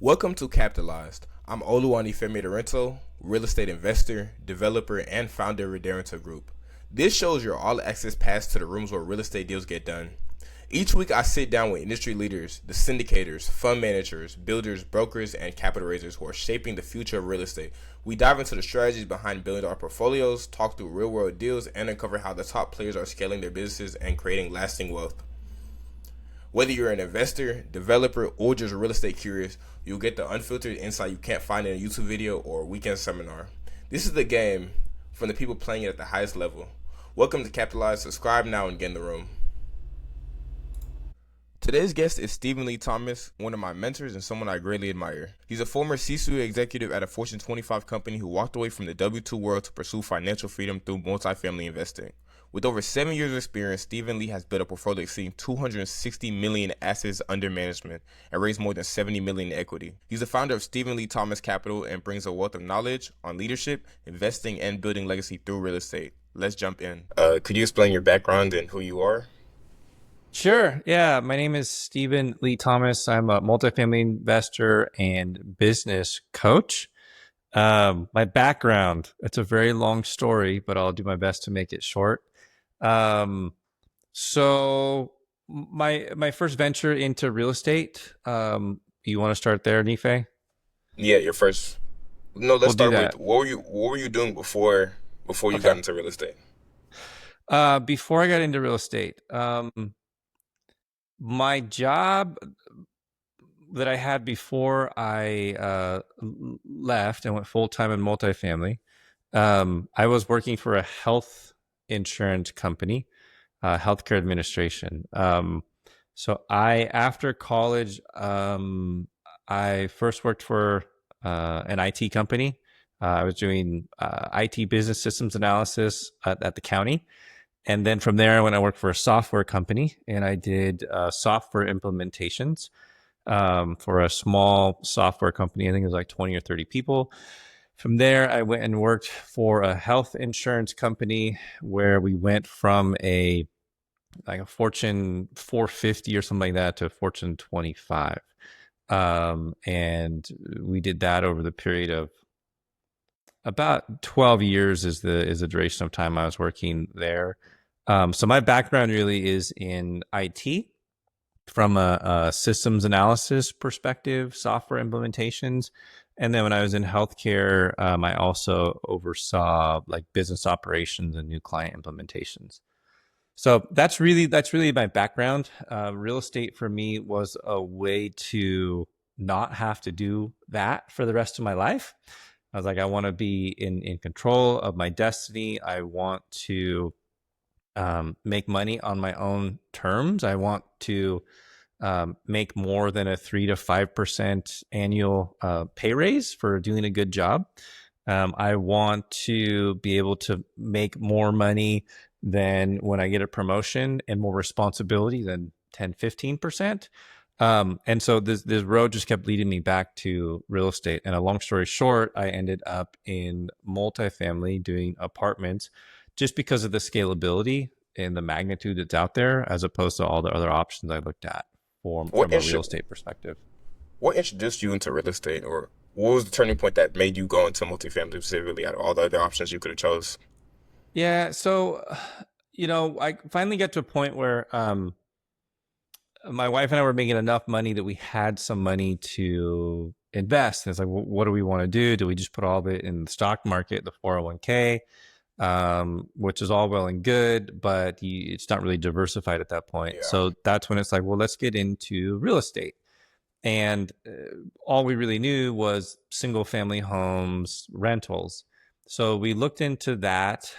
Welcome to Capitalized. I'm Oluwanifemi Aderinto, real estate investor, developer, and founder of Aderinto Group. This shows your all-access pass to the rooms where real estate deals get done. Each week I sit down with industry leaders, the syndicators, fund managers, builders, brokers, and capital raisers who are shaping the future of real estate. We dive into the strategies behind building our portfolios, talk through real-world deals, and uncover how the top players are scaling their businesses and creating lasting wealth. Whether you're an investor, developer, or just real estate curious, you'll get the unfiltered insight you can't find in a YouTube video or a weekend seminar. This is the game from the people playing it at the highest level. Welcome to Capitalize. Subscribe now and get in the room. Today's guest is Stephen Lee Thomas, one of my mentors and someone I greatly admire. He's a former C-suite executive at a Fortune 25 company who walked away from the W-2 world to pursue financial freedom through multifamily investing. With over 7 years of experience, Stephen Lee has built a portfolio exceeding 260 million assets under management and raised more than 70 million in equity. He's the founder of Stephen Lee Thomas Capital and brings a wealth of knowledge on leadership, investing, and building legacy through real estate. Let's jump in. Could you explain your background and who you are? Sure. Yeah. My name is Stephen Lee Thomas. I'm a multifamily investor and business coach. My background, it's a very long story, but I'll do my best to make it short. Um, so my first venture into real estate, you want to start there, Nife? Yeah, your first. No, let's We'll do start with that. what were you doing before you got Okay. into real estate? Before I got into real estate, my job that I had before I left and went full time in multifamily, I was working for a health insurance company, healthcare administration. After college, I first worked for an IT company. I was doing IT business systems analysis at the county. And then from there, I went and worked for a software company and I did software implementations for a small software company. I think it was like 20 or 30 people. From there, I went and worked for a health insurance company where we went from a Fortune 450 or something like that to Fortune 25. And we did that over the period of about 12 years is the duration of time I was working there. So my background really is in IT from a systems analysis perspective, software implementations. And then when I was in healthcare, I also oversaw like business operations and new client implementations. So that's really my background. Real estate for me was a way to not have to do that for the rest of my life. I was like, I want to be in control of my destiny. I want to make money on my own terms. I want to make more than a 3 to 5% annual pay raise for doing a good job. I want to be able to make more money than when I get a promotion and more responsibility than 10, 15%. And so this road just kept leading me back to real estate. And a long story short, I ended up in multifamily doing apartments just because of the scalability and the magnitude that's out there, as opposed to all the other options I looked at What from a real intro, estate perspective. what introduced you into real estate, or what was the turning point that made you go into multifamily specifically out of all the other options you could have chose? Yeah, so I finally got to a point where my wife and I were making enough money that we had some money to invest. And it's like, well, what do we want to do? Do we just put all of it in the stock market, the 401k, which is all well and good, but it's not really diversified at that point. Yeah. So that's when it's like, well, let's get into real estate. And all we really knew was single family homes, rentals. So we looked into that.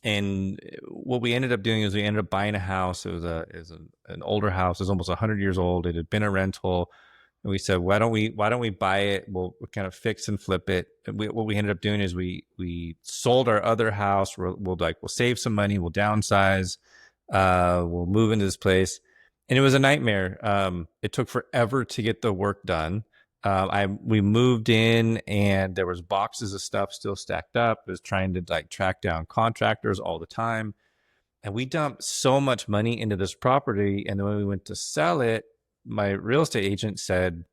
And what we ended up doing is we ended up buying a house. An older house. It was almost 100 years old. It had been a rental. And we said, why don't we buy it? We'll kind of fix and flip it. And what we ended up doing is we sold our other house. We'll save some money. We'll downsize. We'll move into this place, and it was a nightmare. It took forever to get the work done. We moved in and there was boxes of stuff still stacked up. I was trying to like track down contractors all the time. And we dumped so much money into this property. And then when we went to sell it, my real estate agent said,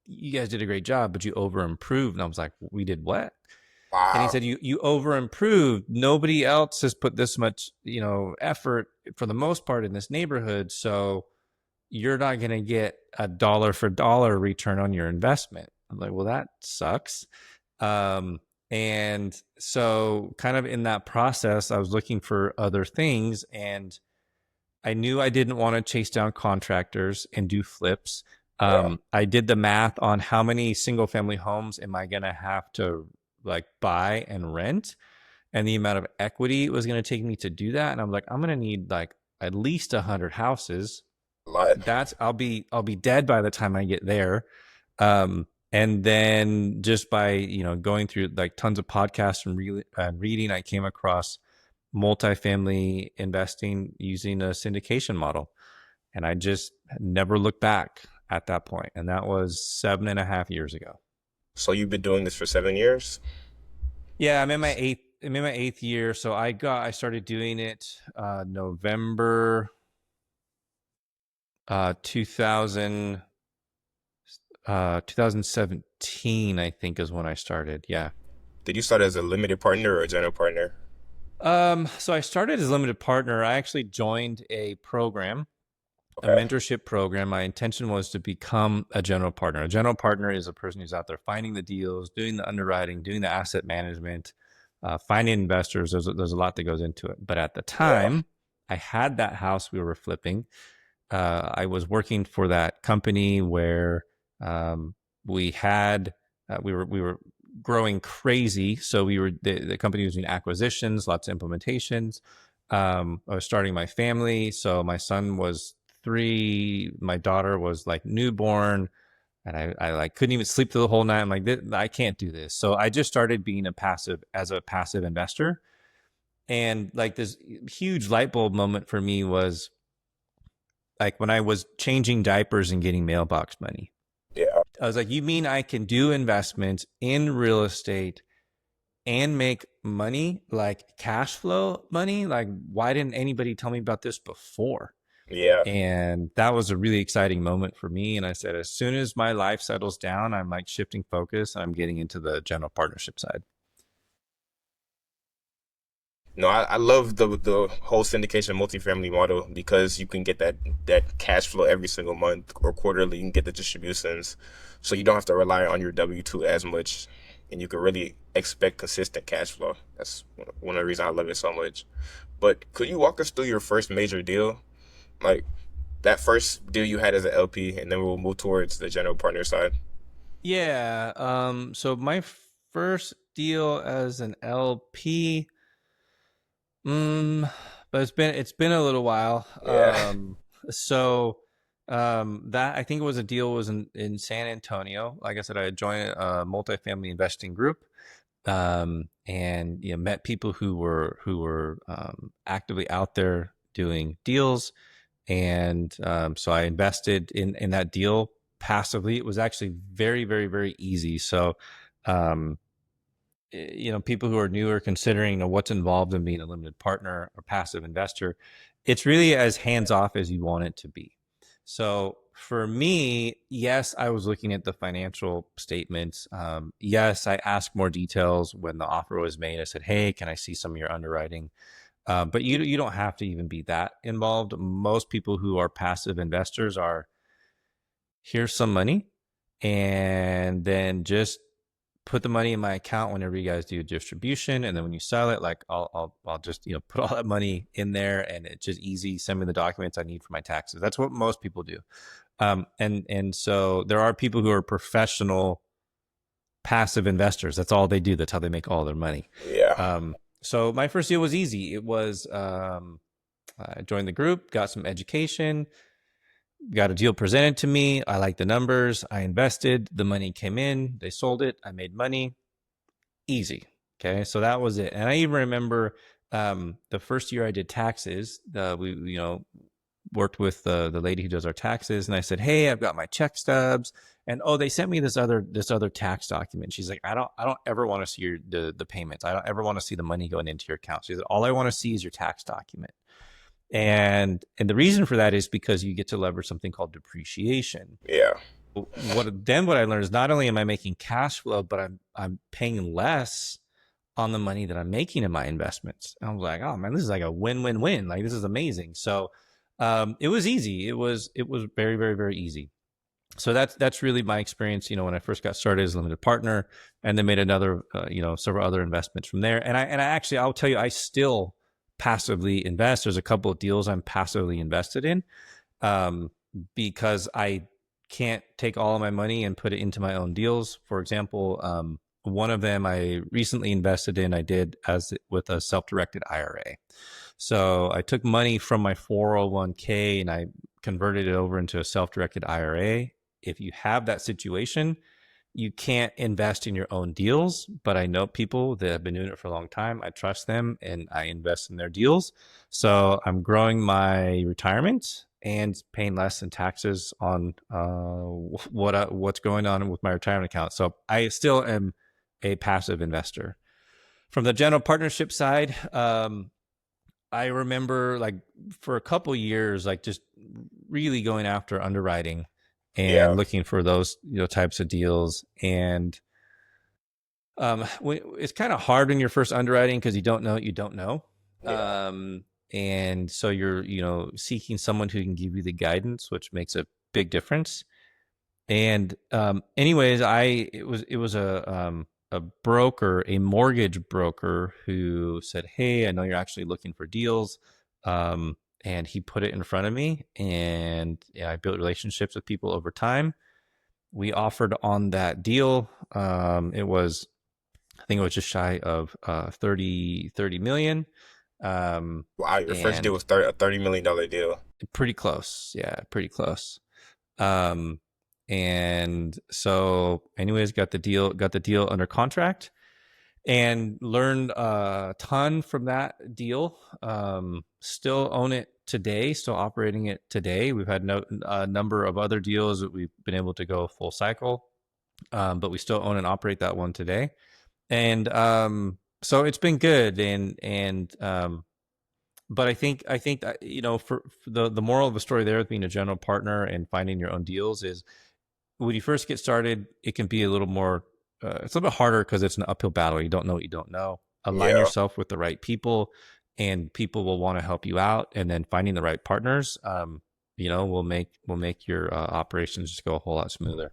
you guys did a great job, but you over improved. And I was like, we did what? And he Wow. said, you over improved. Nobody else has put this much, effort for the most part in this neighborhood. So you're not going to get a dollar for dollar return on your investment. I'm like, well, that sucks. Um, and so kind of in that process, I was looking for other things, and I knew I didn't want to chase down contractors and do flips. Yeah. I did the math on how many single family homes am I going to have to like buy and rent, and the amount of equity it was going to take me to do that. And I'm like, I'm going to need like at least 100 houses. A lot. That's I'll be dead by the time I get there. And then just by going through like tons of podcasts and reading, I came across multifamily investing using a syndication model, and I just never looked back at that point. And that was 7.5 years ago. So you've been doing this for 7 years? Yeah, I'm in my eighth. I'm in my eighth year, so I started doing it November 2000 2017, I think, is when I started. Yeah. Did you start as a limited partner or a general partner? So I started as a limited partner. I actually joined a program, a Okay. mentorship program. My intention was to become a general partner. A general partner is a person who's out there finding the deals, doing the underwriting, doing the asset management, finding investors. There's a lot that goes into it. But at the Yeah. time, I had that house we were flipping. I was working for that company where we had we were growing crazy. So the company was doing acquisitions, lots of implementations. I was starting my family, so my son was 3, my daughter was like newborn, and I like couldn't even sleep through the whole night. I'm like, I can't do this. So I just started being a passive investor, and like this huge light bulb moment for me was like when I was changing diapers and getting mailbox money. Yeah. I was like, you mean I can do investments in real estate and make money, like cash flow money? Like, why didn't anybody tell me about this before? Yeah. And that was a really exciting moment for me. And I said, as soon as my life settles down, I'm like shifting focus and I'm getting into the general partnership side. No, I love the whole syndication multifamily model because you can get that cash flow every single month or quarterly. You can get the distributions, so you don't have to rely on your W-2 as much, and you can really expect consistent cash flow. That's one of the reasons I love it so much. But could you walk us through your first major deal, like that first deal you had as an LP, and then we'll move towards the general partner side. Yeah. So my first deal as an LP, but it's been a little while. Yeah. So that I think it was a deal was in San Antonio. Like I said, I had joined a multifamily investing group, and met people who were actively out there doing deals, and so I invested in that deal passively. It was actually very, very, very easy. So, um, people who are newer considering what's involved in being a limited partner or passive investor, it's really as hands off as you want it to be. So for me, yes, I was looking at the financial statements. Yes, I asked more details when the offer was made. I said, "Hey, can I see some of your underwriting?" But you don't have to even be that involved. Most people who are passive investors are, here's some money, and then just put the money in my account whenever you guys do a distribution, and then when you sell it, like I'll just put all that money in there, and it's just easy. Send me the documents I need for my taxes. That's what most people do. And so there are people who are professional passive investors. That's all they do. That's how they make all their money. Yeah. So my first deal was easy. It was I joined the group, got some education, got a deal presented to me. I liked the numbers. I invested. The money came in. They sold it. I made money. Easy. Okay, so that was it. And I even remember the first year I did taxes. We worked with the lady who does our taxes, and I said, "Hey, I've got my check stubs." And oh, they sent me this other tax document. She's like, I don't ever want to see the payments. I don't ever want to see the money going into your account. She said, all I want to see is your tax document. And the reason for that is because you get to leverage something called depreciation. Yeah. What I learned is not only am I making cash flow, but I'm paying less on the money that I'm making in my investments. And I was like, oh man, this is like a win-win-win. Like this is amazing. So it was easy. It was very, very, very easy. So that's really my experience. When I first got started as a limited partner, and then made another, several other investments from there. And I actually, I'll tell you, I still passively invest. There's a couple of deals I'm passively invested in, um, because I can't take all of my money and put it into my own deals. For example, one of them I recently invested in, I did as with a self-directed IRA. So I took money from my 401k and I converted it over into a self-directed IRA. If you have that situation, you can't invest in your own deals, but I know people that have been doing it for a long time. I trust them and I invest in their deals. So I'm growing my retirement and paying less in taxes on what's going on with my retirement account. So I still am a passive investor. From the general partnership side, I remember like for a couple years, like just really going after underwriting and Yeah, looking for those types of deals. And it's kind of hard when you're first underwriting because you don't know what you don't know. yeah. And so you're seeking someone who can give you the guidance, which makes a big difference. And anyways, it was a broker, a mortgage broker, who said, "Hey, I know you're actually looking for deals," and he put it in front of me, and I built relationships with people over time. We offered on that deal. It was, I think it was just shy of 30 million, Wow, your first deal and was a $30 million deal. pretty close. Yeah, pretty close. Um, and so, anyways, got the deal under contract, and learned a ton from that deal. Still own it today, still operating it today. We've had a number of other deals that we've been able to go full cycle, but we still own and operate that one today. And so it's been good. And but I think that, for the moral of the story there with being a general partner and finding your own deals is, when you first get started, it can be a little more, it's a little bit harder because it's an uphill battle. You don't know what you don't know. Align Yeah. yourself with the right people, and people will want to help you out. And then finding the right partners, will make your operations just go a whole lot smoother.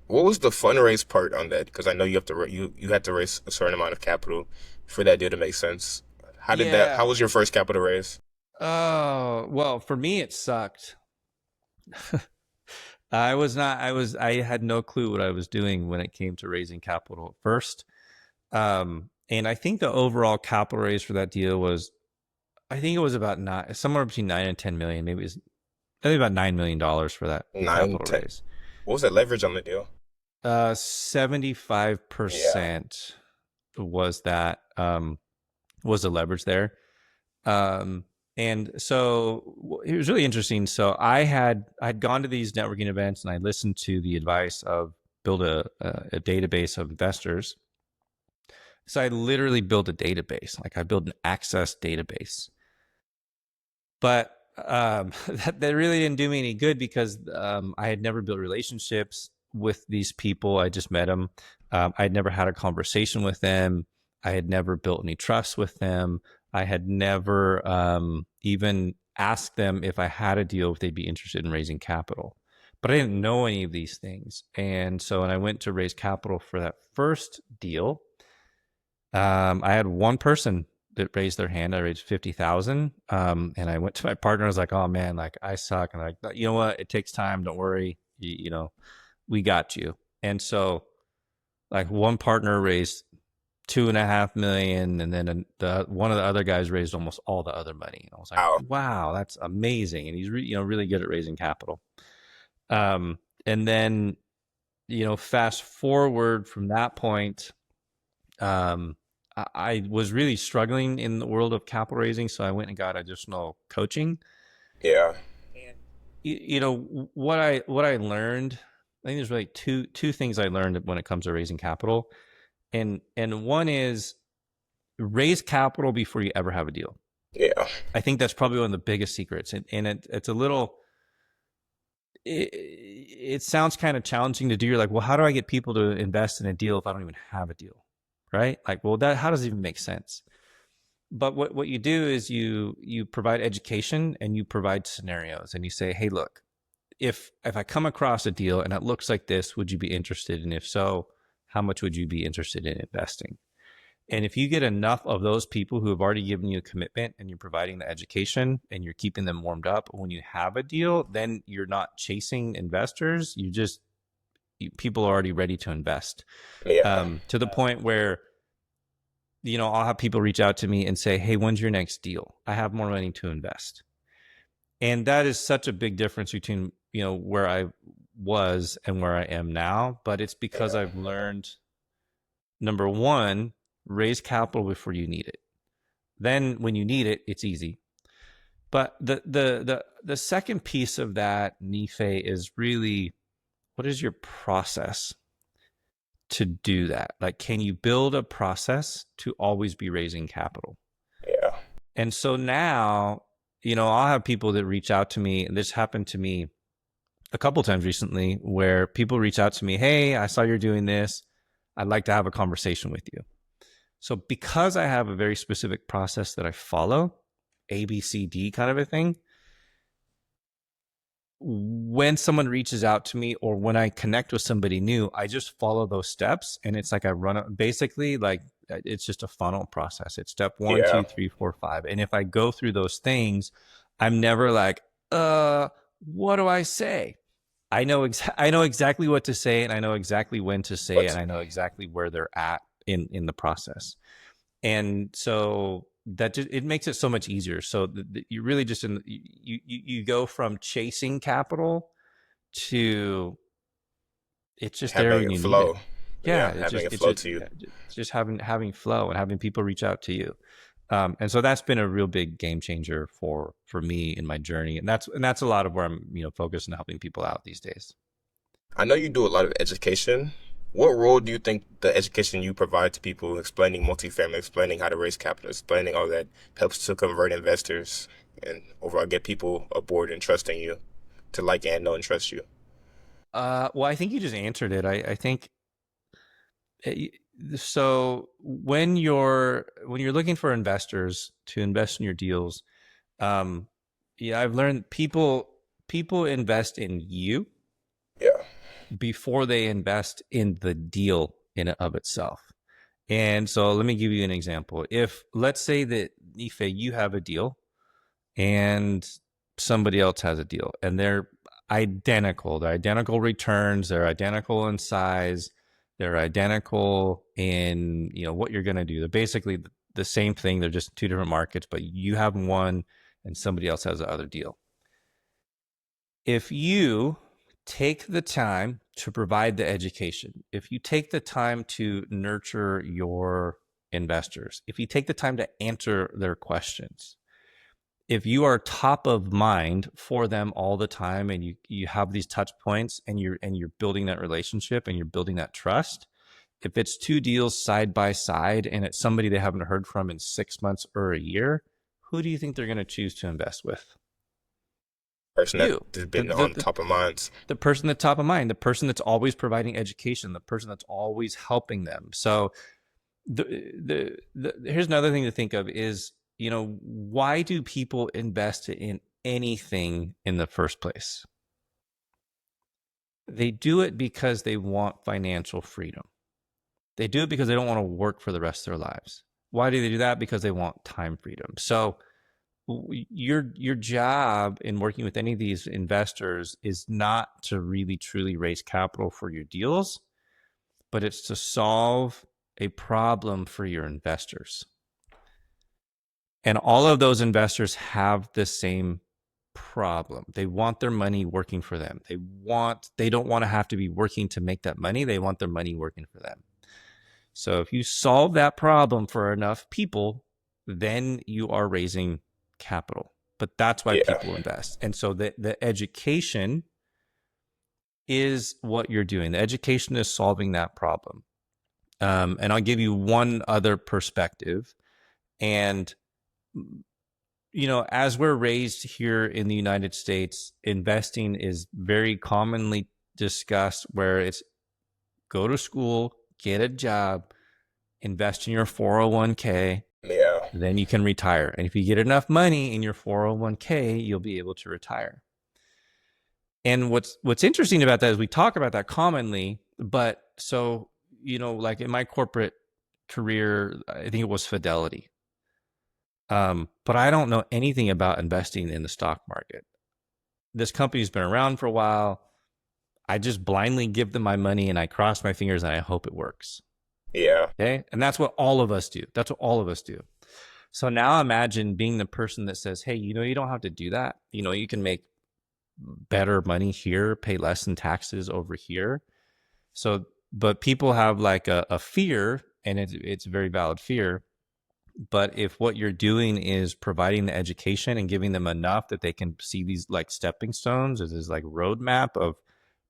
What was the fundraise part on that? Because I know you have to you had to raise a certain amount of capital for that deal to make sense. How Yeah. was your first capital raise? Oh, well, for me, it sucked. I was not, I had no clue what I was doing when it came to raising capital at first. And I think the overall capital raise for that deal was, I think it was about somewhere between 9 and 10 million. Maybe it was, I think about $9 million for that Nine, capital 10. raise. What was the leverage on the deal? 75% Yeah. was that, was the leverage there. Um, and so it was really interesting. So I'd gone to these networking events and I listened to the advice of build a database of investors. So I literally built a database, like I built an access database. But that really didn't do me any good because I had never built relationships with these people. I just met them. I had never had a conversation with them. I had never built any trust with them. I had never even asked them if I had a deal, if they'd be interested in raising capital. But I didn't know any of these things. And so when I went to raise capital for that first deal, I had one person that raised their hand. I raised 50,000. And I went to my partner. I was like, "Oh man, like I suck." And like, you know what? It takes time. Don't worry. We got you. And so, like, one partner raised 2.5 million, and then one of the other guys raised almost all the other money. And I was like, Wow. "Wow, that's amazing." And he's really good at raising capital. And then, fast forward from that point, um, I was really struggling in the world of capital raising, so I went and got additional coaching. Yeah. And what I learned, I think there's really two things I learned when it comes to raising capital, and one is raise capital before you ever have a deal. Yeah. I think that's probably one of the biggest secrets, and it's a little. it sounds kind of challenging to do. You're like, well, how do I get people to invest in a deal if I don't even have a deal? Right? Like, well, that how does it even make sense? But what you do is you provide education and you provide scenarios and you say, hey, look, if I come across a deal and it looks like this, would you be interested? And if so, how much would you be interested in investing? And if you get enough of those people who have already given you a commitment and you're providing the education and you're keeping them warmed up, when you have a deal, then you're not chasing investors. People are already ready to invest, Yeah. to the point where, I'll have people reach out to me and say, hey, when's your next deal? I have more money to invest. And that is such a big difference between, where I was and where I am now. But it's because Yeah. I've learned, number one, raise capital before you need it. Then when you need it, it's easy. But the second piece of that, Nife, is really, what is your process to do that? Like, can you build a process to always be raising capital? Yeah. And so now, I'll have people that reach out to me, and this happened to me a couple times recently, where people reach out to me, hey, I saw you're doing this. I'd like to have a conversation with you. So because I have a very specific process that I follow, A, B, C, D kind of a thing, when someone reaches out to me or when I connect with somebody new, I just follow those steps. And it's like I run it basically, like it's just a funnel process. It's step one, Yeah. 2, 3, 4, 5. And if I go through those things, I'm never like, what do I say? I know exactly what to say, and I know exactly when to say it, But and I know exactly where they're at in the process. And so that just, it makes it so much easier. So you really just you go from chasing capital to it's just there having when it you need it. flow. Yeah, Yeah, having it it's flow just to you. it's just having flow and having people reach out to you. And so that's been a real big game changer for me in my journey, and that's a lot of where I'm focused on helping people out these days. I know you do a lot of education. What role do you think the education you provide to people, explaining multifamily, explaining how to raise capital, explaining all that, helps to convert investors and overall get people aboard and trusting you, to like and know and trust you? Well, I think you just answered it. I think so. When you're looking for investors to invest in your deals, um, yeah, I've learned people invest in you Yeah. before they invest in the deal in and of itself. And so let me give you an example. If let's say that Ife, you have a deal and somebody else has a deal and they're identical returns, they're identical in size, they're identical in what you're going to do. They're basically the same thing. They're just two different markets, but you have one and somebody else has the other deal. If you take the time to provide the education, if you take the time to nurture your investors, if you take the time to answer their questions, if you are top of mind for them all the time and you have these touch points and you're building that relationship and you're building that trust, if it's two deals side by side and it's somebody they haven't heard from in 6 months or a year, who do you think they're going to choose to invest with? Person that You, has the, been the, on the, top of minds. the person that's top of mind, the person that's always providing education, the person that's always helping them. So here's another thing to think of is, why do people invest in anything in the first place? They do it because they want financial freedom. They do it because they don't want to work for the rest of their lives. Why do they do that? Because they want time freedom. So your job in working with any of these investors is not to really truly raise capital for your deals, but it's to solve a problem for your investors. And all of those investors have the same problem. They want their money working for them. They don't want to have to be working to make that money. They want their money working for them. So if you solve that problem for enough people, then you are raising capital. But that's why Yeah. people invest. And so the education is what you're doing. The education is solving that problem. And I'll give you one other perspective. And as we're raised here in the United States, investing is very commonly discussed where it's go to school, get a job, invest in your 401k, Yeah. then you can retire. And if you get enough money in your 401k, you'll be able to retire. And what's interesting about that is we talk about that commonly, but so, like in my corporate career, I think it was Fidelity. But I don't know anything about investing in the stock market. This company's been around for a while. I just blindly give them my money and I cross my fingers and I hope it works. Yeah. Okay. And that's what all of us do. That's what all of us do. So now imagine being the person that says, hey, you don't have to do that. You can make better money here, pay less in taxes over here. So, but people have like a fear, and it's a very valid fear. But if what you're doing is providing the education and giving them enough that they can see these like stepping stones as this like roadmap of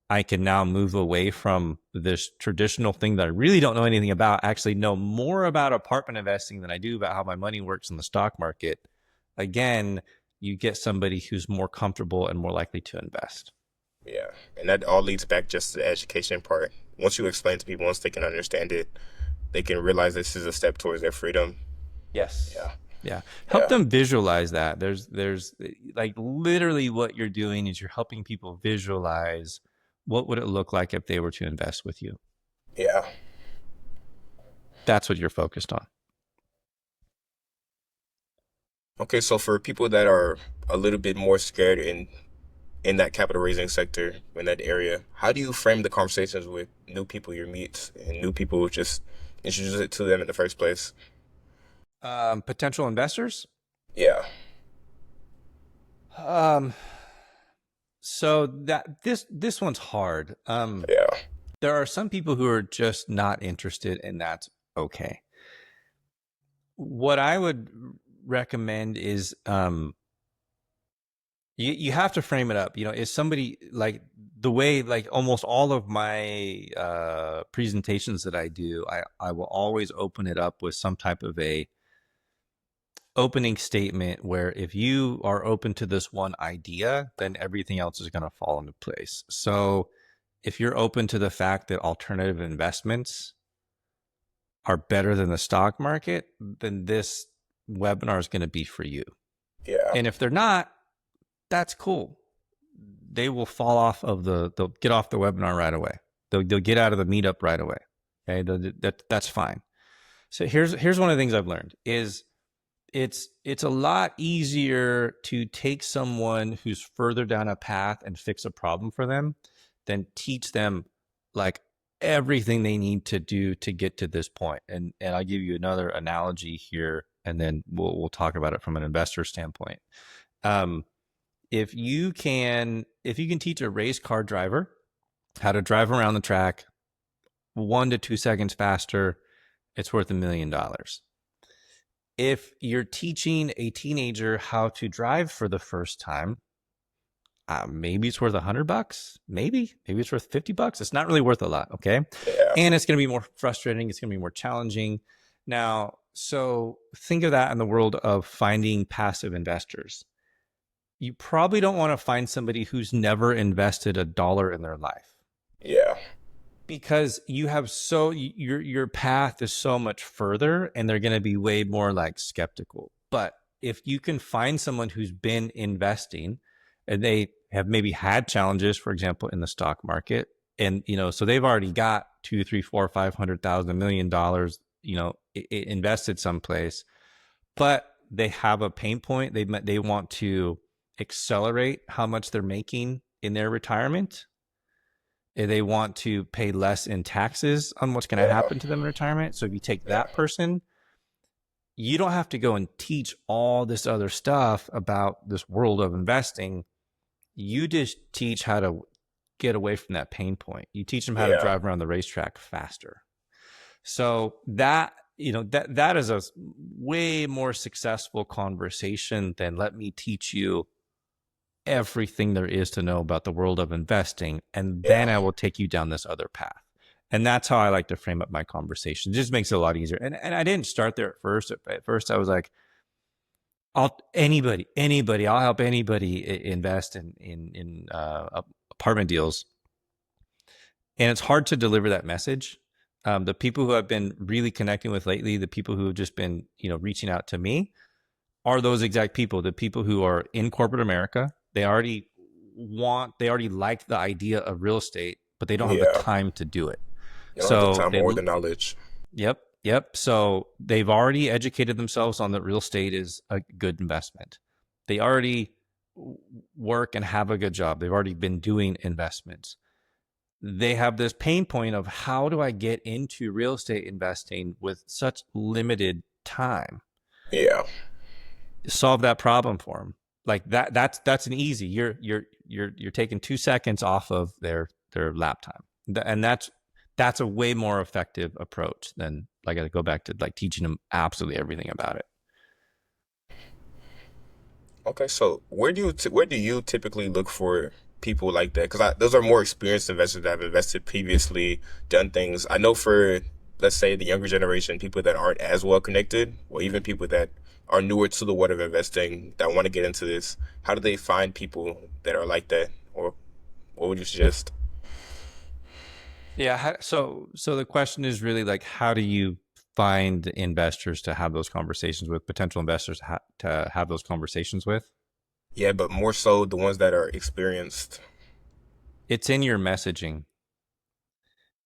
I can now move away from this traditional thing that I really don't know anything about, actually know more about apartment investing than I do about how my money works in the stock market. Again, you get somebody who's more comfortable and more likely to invest. Yeah. And that all leads back just to the education part. Once you explain to people, once they can understand it, they can realize this is a step towards their freedom. Yes. Yeah. Yeah. Help Yeah. them visualize that. There's like literally what you're doing is you're helping people visualize what would it look like if they were to invest with you. Yeah. That's what you're focused on. Okay, so for people that are a little bit more scared in that capital raising sector in that area, how do you frame the conversations with new people you meet and new people who just introduce it to them in the first place? Potential investors. Yeah. Um, so this one's hard. Yeah. There are some people who are just not interested, and that's okay. What I would recommend is you have to frame it up. Is somebody like the way like almost all of my presentations that I do, I will always open it up with some type of a opening statement where if you are open to this one idea, then everything else is going to fall into place. So if you're open to the fact that alternative investments are better than the stock market, then this webinar is going to be for you. Yeah. And if they're not, that's cool. They will fall off of they'll get off the webinar right away. They'll get out of the meetup right away. Okay. That's fine. So here's one of the things I've learned is it's a lot easier to take someone who's further down a path and fix a problem for them than teach them like everything they need to do to get to this point. And I'll give you another analogy here, and then we'll talk about it from an investor standpoint. If you can teach a race car driver how to drive around the track 1 to 2 seconds faster, it's worth $1 million. If you're teaching a teenager how to drive for the first time, maybe it's worth $100. Maybe it's worth $50. It's not really worth a lot. Okay. Yeah. And it's going to be more frustrating. It's going to be more challenging. Now, so think of that in the world of finding passive investors. You probably don't want to find somebody who's never invested a dollar in their life. Yeah. Because you have your path is so much further and they're going to be way more like skeptical. But if you can find someone who's been investing and they have maybe had challenges, for example, in the stock market, and so they've already got 2, 3, 4, 500,000, $1 million, invested someplace, but they have a pain point. They want to accelerate how much they're making in their retirement. They want to pay less in taxes on what's going to happen to them in retirement. So if you take that person, you don't have to go and teach all this other stuff about this world of investing. You just teach how to get away from that pain point. You teach them how to drive around the racetrack faster. So that is a way more successful conversation than let me teach you everything there is to know about the world of investing, and then I will take you down this other path. And that's how I like to frame up my conversation. It just makes it a lot easier. And I didn't start there at first. At first I was like, Anybody. I'll help anybody invest in apartment deals, and it's hard to deliver that message. The people who I've been really connecting with lately, the people who have just been reaching out to me, are those exact people. The people who are in corporate America. They already like the idea of real estate, but they don't have the Yeah. time to do it. You don't have the So time they or the knowledge. Yep. So they've already educated themselves on that real estate is a good investment. They already work and have a good job. They've already been doing investments. They have this pain point of, how do I get into real estate investing with such limited time? Yeah. Solve that problem for them. Like that's an easy. You're taking 2 seconds off of their lap time, and that's a way more effective approach than, like, I go back to like teaching them absolutely everything about it. Okay, so where do you typically look for people like that? Because those are more experienced investors that have invested previously, done things. I know for, let's say, the younger generation, people that aren't as well connected, or even people that are newer to the world of investing that want to get into this. How do they find people that are like that, or what would you suggest? Yeah. So the question is really like, how do you find investors to have those conversations with, potential investors to have those conversations with? Yeah, but more so the ones that are experienced. It's in your messaging.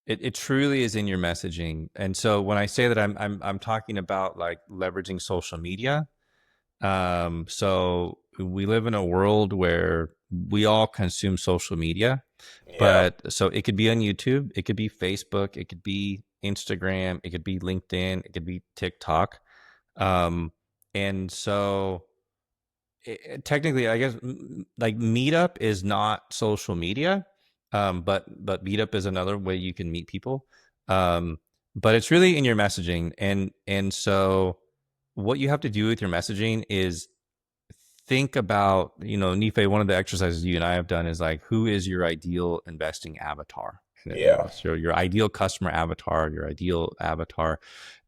It truly is in your messaging. And so when I say that, I'm talking about like leveraging social media. So we live in a world where we all consume social media, Yeah, but so it could be on YouTube, it could be Facebook, it could be Instagram, it could be LinkedIn, it could be TikTok. Um, and so technically, I guess, like Meetup is not social media, but Meetup is another way you can meet people. Um, but it's really in your messaging, and so what you have to do with your messaging is think about, Nife, one of the exercises you and I have done is like, who is your ideal investing avatar? yeah, So your ideal customer avatar, your ideal avatar,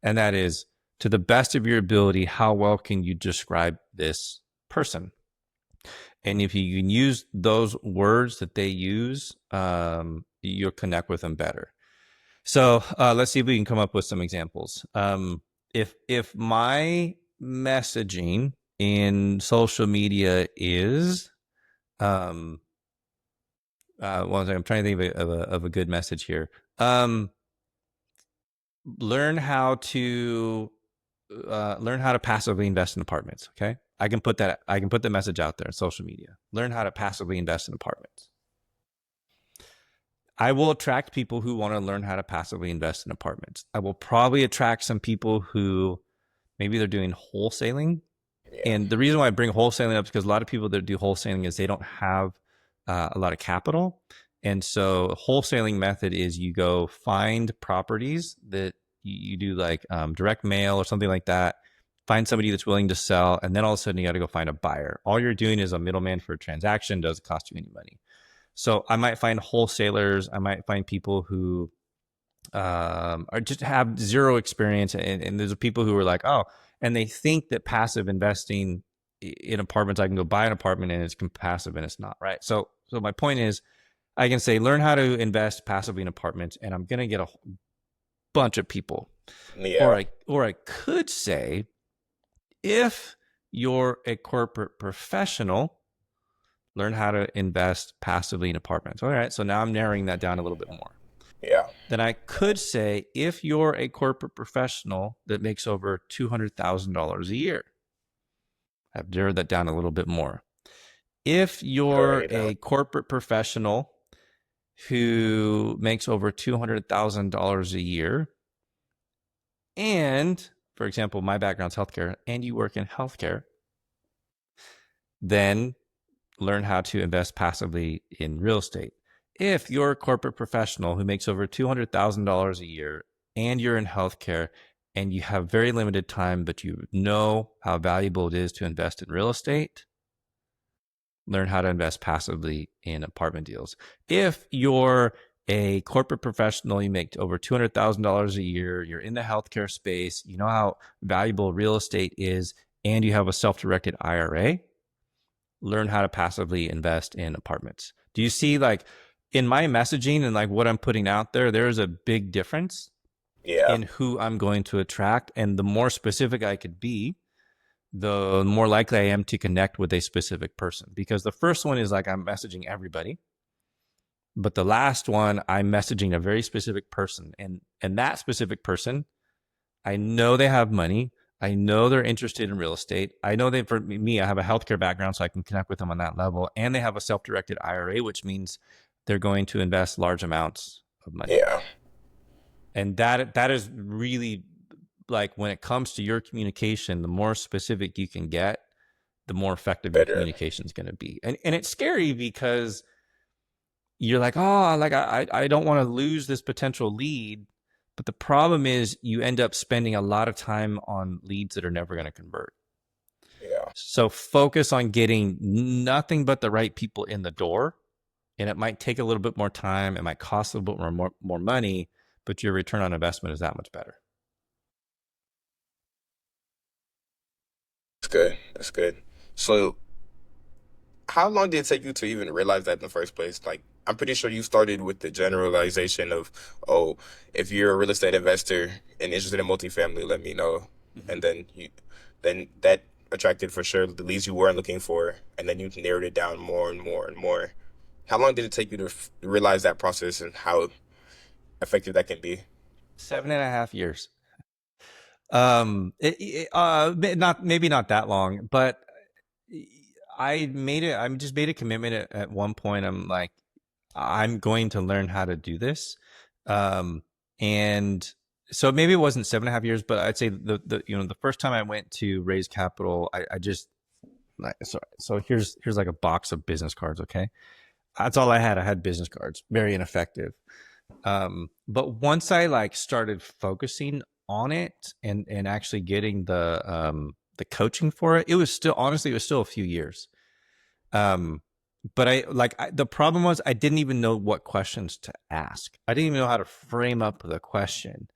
and that is, to the best of your ability, how well can you describe this person? And if you can use those words that they use, you'll connect with them better. So let's see if we can come up with some examples. If my messaging in social media is, um, one second, I'm trying to think of a good message here. Learn how to learn how to passively invest in apartments. Okay, I can put the message out there on social media. Learn how to passively invest in apartments. I will attract people who want to learn how to passively invest in apartments. I will probably attract some people who maybe they're doing wholesaling. yeah, And the reason why I bring wholesaling up is because a lot of people that do wholesaling is they don't have a lot of capital. And so a wholesaling method is you go find properties that you do like direct mail or something like that. Find somebody that's willing to sell, and then all of a sudden you got to go find a buyer. All you're doing is a middleman for a transaction. Doesn't cost you any money. So I might find wholesalers. I might find people who or just have zero experience. And there's people who are like, oh, and they think that passive investing in apartments, I can go buy an apartment and it's passive, and it's not, right. So my point is, I can say, learn how to invest passively in apartments, and I'm going to get a bunch of people. yeah, Or I could say, if you're a corporate professional, learn how to invest passively in apartments. All right. So now I'm narrowing that down a little bit more. yeah. Then I could say, if you're a corporate professional that makes over $200,000 a year, I've narrowed that down a little bit more. If You're writing you're it down. a corporate professional who makes over $200,000 a year, and for example, my background's healthcare, and you work in healthcare, then learn how to invest passively in real estate. If you're a corporate professional who makes over $200,000 a year and you're in healthcare and you have very limited time, but you know how valuable it is to invest in real estate, learn how to invest passively in apartment deals. If you're a corporate professional, you make over $200,000 a year, you're in the healthcare space, you know how valuable real estate is, and you have a self-directed IRA, learn how to passively invest in apartments. Do you see, like, in my messaging and like what I'm putting out there, there is a big difference Yeah, in who I'm going to attract. And the more specific I could be, the more likely I am to connect with a specific person. Because the first one is like I'm messaging everybody, but the last one I'm messaging a very specific person, and that specific person, I know they have money. I know they're interested in real estate. I know they, for me, I have a healthcare background, so I can connect with them on that level. And they have a self-directed IRA, which means they're going to invest large amounts of money. yeah, And that is really, like, when it comes to your communication, the more specific you can get, the more effective your better. communication is going to be. And it's scary because you're like, oh, like I don't want to lose this potential lead. But the problem is you end up spending a lot of time on leads that are never going to convert. Yeah, So focus on getting nothing but the right people in the door. And it might take a little bit more time. It might cost a little bit more money, but your return on investment is that much better. that's good. That's good. So, how long did it take you to even realize that in the first place? Like, I'm pretty sure you started with the generalization of, oh, if you're a real estate investor and interested in multifamily, let me know. Mm-hmm. And then that attracted for sure the leads you weren't looking for, and then you narrowed it down more and more and more. How long did it take you to realize that process and how effective that can be? 7.5 years. Not, maybe not that long, but I made it. I just made a commitment at one point. I'm like, I'm going to learn how to do this. Um, and so maybe it wasn't 7.5 years, but I'd say the first time I went to raise capital, I just, like, so here's like a box of business cards. Okay. That's all I had. I had business cards, very ineffective. But once I like started focusing on it and actually getting the coaching for it, it was still, honestly, it was still a few years. Um, but the problem was I didn't even know what questions to ask. I didn't even know how to frame up the question.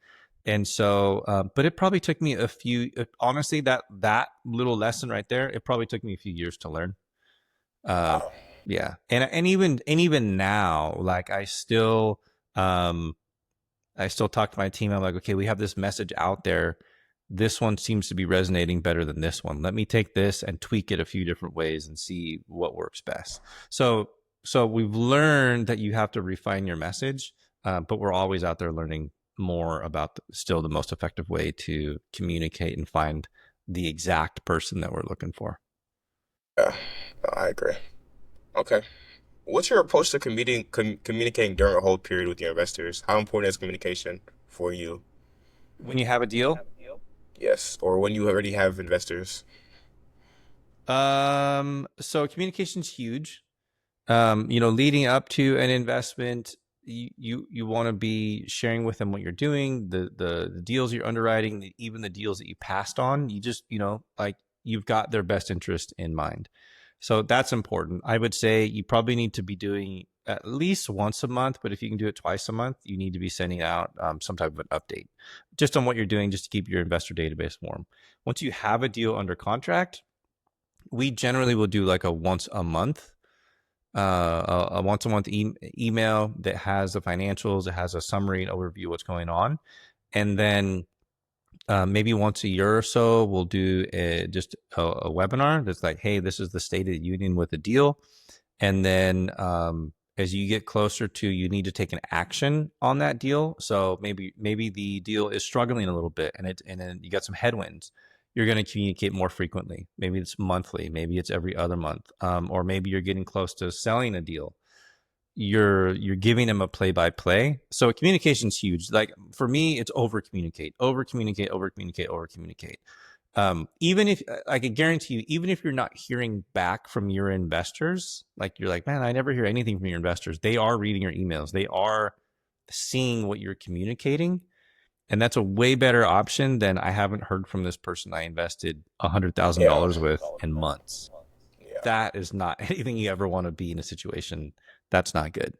And so, but it probably took me a few, honestly, that little lesson right there, it probably took me a few years to learn. Uh, Wow. yeah. And even now, like um, I still talk to my team. I'm like, okay, we have this message out there. This one seems to be resonating better than this one. Let me take this and tweak it a few different ways and see what works best. So we've learned that you have to refine your message, but we're always out there learning more about still the most effective way to communicate and find the exact person that we're looking for. Yeah, no, I agree. Okay. What's your approach to communicating during a hold period with your investors? How important is communication for you? When you have a deal, Yes, or when you already have investors? so communication's huge. Leading up to an investment, you want to be sharing with them what you're doing, the deals you're underwriting, even the deals that you passed on. You just, like, you've got their best interest in mind. So that's important. I would say you probably need to be doing at least once a month, but if you can do it twice a month, you need to be sending out some type of an update just on what you're doing, just to keep your investor database warm. Once you have a deal under contract, we generally will do like a once a month a once a month email that has the financials, it has a summary and overview of what's going on. And then maybe once a year or so, we'll do just a webinar that's like, hey, this is the state of the union with the deal. And then as you get closer to, you need to take an action on that deal. So maybe the deal is struggling a little bit, and then you got some headwinds. You're going to communicate more frequently. Maybe it's monthly, maybe it's every other month, or maybe you're getting close to selling a deal. You're giving them a play by play. So communication's huge. Like for me, it's over communicate, over communicate, over communicate, over communicate. Even if I can guarantee you, even if you're not hearing back from your investors, like you're like, man, I never hear anything from your investors. They are reading your emails. They are seeing what you're communicating. And that's a way better option than I haven't heard from this person I invested Yeah, $100,000 with in months. yeah, That is not anything you ever want to be in a situation. That's not good.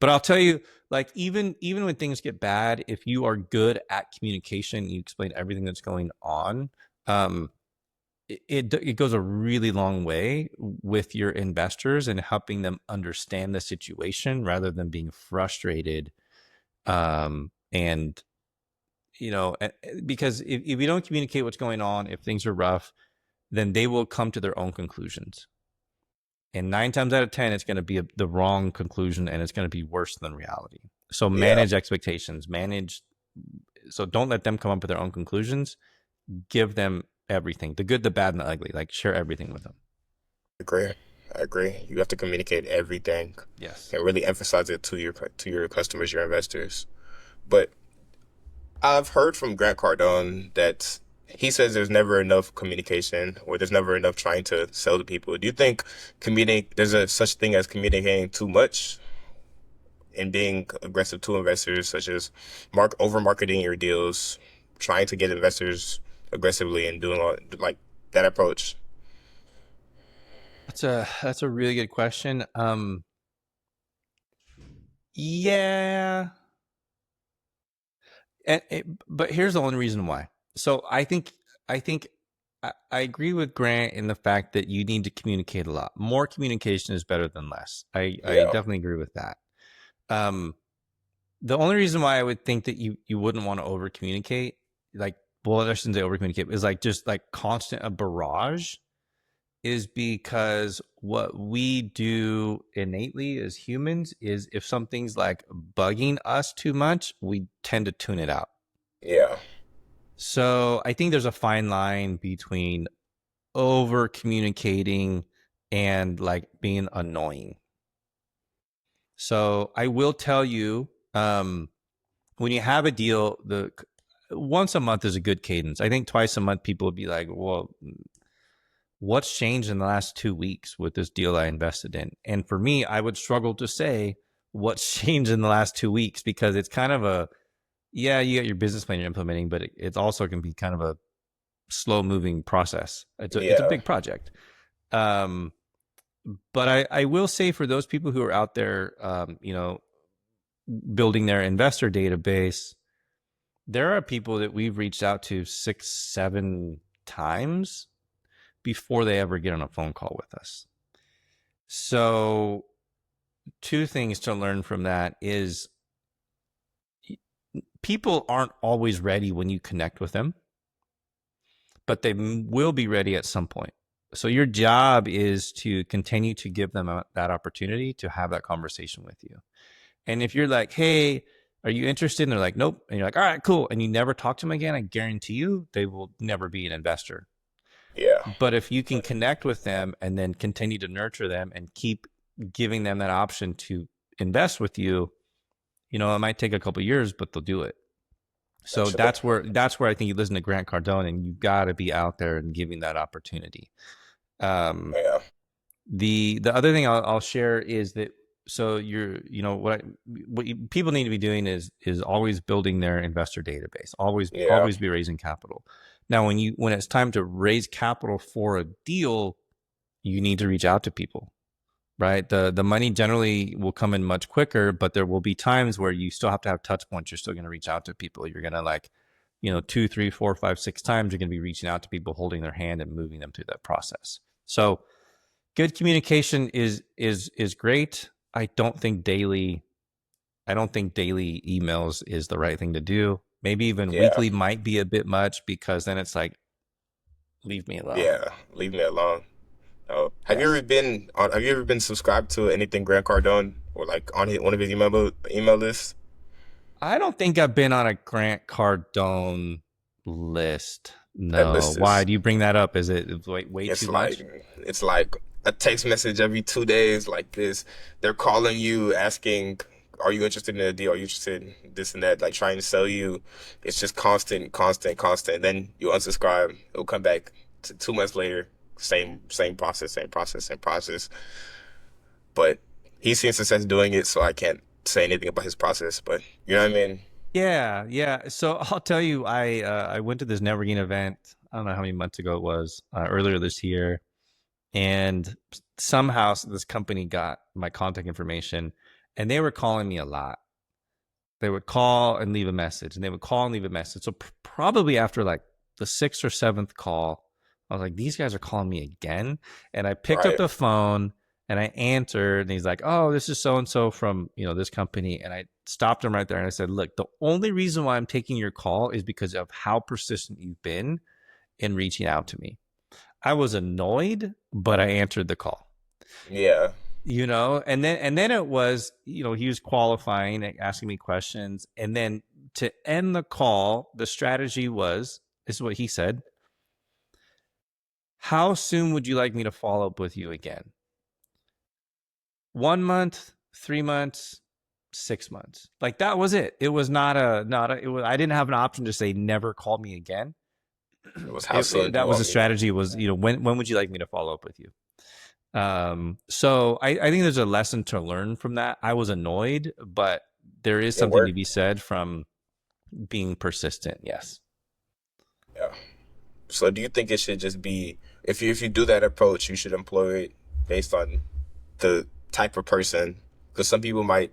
But I'll tell you, like, even when things get bad, if you are good at communication, you explain everything that's going on. Um, it goes a really long way with your investors and helping them understand the situation rather than being frustrated. And because if you don't communicate what's going on, if things are rough, then they will come to their own conclusions. And 9 times out of 10, it's going to be the wrong conclusion, and it's going to be worse than reality. So Yeah, manage expectations, so don't let them come up with their own conclusions. Give them everything, the good, the bad, and the ugly. Like, share everything with them. I agree. I agree. You have to communicate everything Yes. and really emphasize it to your customers, your investors. But I've heard from Grant Cardone that he says there's never enough communication or there's never enough trying to sell to people. Do you think there's a such thing as communicating too much and being aggressive to investors, such as over marketing your deals, trying to get investors aggressively and doing all like that approach? That's a really good question. Yeah, but here's the only reason why. So I think I agree with Grant in the fact that you need to communicate a lot. More communication is better than less. I Yeah, definitely agree with that. Um, the only reason why I would think that you wouldn't want to over communicate, like, well, I shouldn't say over communicate, is like just like constant a barrage, is because what we do innately as humans is if something's like bugging us too much, we tend to tune it out. yeah, So I think there's a fine line between over communicating and like being annoying. So I will tell you, when you have a deal, the once a month is a good cadence. I think twice a month people would be like, well, what's changed in the last 2 weeks with this deal I invested in? And for me, I would struggle to say what's changed in the last 2 weeks, because it's kind of yeah, you got your business plan you're implementing, but it also can be kind of a slow moving process. It's a yeah, big project. Um, but I will say, for those people who are out there, building their investor database, there are people that we've reached out to 6, 7 times before they ever get on a phone call with us. So, two things to learn from that is people aren't always ready when you connect with them, but they will be ready at some point. So, your job is to continue to give them that opportunity to have that conversation with you. And if you're like, hey, are you interested? And they're like, nope. And you're like, all right, cool. And you never talk to them again, I guarantee you they will never be an investor. yeah. But if you can connect with them and then continue to nurture them and keep giving them that option to invest with you, it might take a couple of years, but they'll do it. So Actually, that's where I think you listen to Grant Cardone, and you've got to be out there and giving that opportunity. Um, yeah, the other thing I'll share is that, so people need to be doing is always building their investor database, always yeah, always be raising capital. Now when it's time to raise capital for a deal, you need to reach out to people, right? The money generally will come in much quicker, but there will be times where you still have to have touch points. You're still going to reach out to people. You're going to, like, 2, 3, 4, 5, 6 times you're going to be reaching out to people, holding their hand and moving them through that process. So good communication is great. I don't think daily emails is the right thing to do. Maybe even yeah, weekly might be a bit much, because then it's like, leave me alone. yeah. Leave me alone. Oh, Yes. Have you ever been subscribed to anything Grant Cardone or like on one of his email lists? I don't think I've been on a Grant Cardone list. That No. list Why is do you bring that up? Is it way it's too like much? it's like a text message every 2 days like this. They're calling you asking, "Are you interested in a deal? Are you interested in this and that?" Like trying to sell you. It's just constant, constant, constant. Then you unsubscribe. It'll come back 2 months later. Same process, same process, same process. But he's seen success doing it, so I can't say anything about his process. But you know what I mean? Yeah, yeah. So I'll tell you, I went to this networking event. I don't know how many months ago it was, earlier this year, and somehow this company got my contact information, and they were calling me a lot. They would call and leave a message, and they would call and leave a message. So probably after like the sixth or seventh call, I was like, these guys are calling me again. And I picked up Right. the phone and I answered, and he's like, oh, this is so and so from, this company. And I stopped him right there and I said, look, the only reason why I'm taking your call is because of how persistent you've been in reaching out to me. I was annoyed, but I answered the call. Yeah. And then it was, he was qualifying, asking me questions, and then to end the call, the strategy was, this is what he said: how soon would you like me to follow up with you again? 1 month, 3 months, 6 months. Like, that was it. It was not a it was, I didn't have an option to say never call me again. It was how soon do That you was want the me to? strategy, was, when would you like me to follow up with you? So I think there's a lesson to learn from that. I was annoyed, but there is It something to worked. be said from being persistent. Yes. Yeah. So do you think it should just be, if you do that approach, you should employ it based on the type of person, because some people might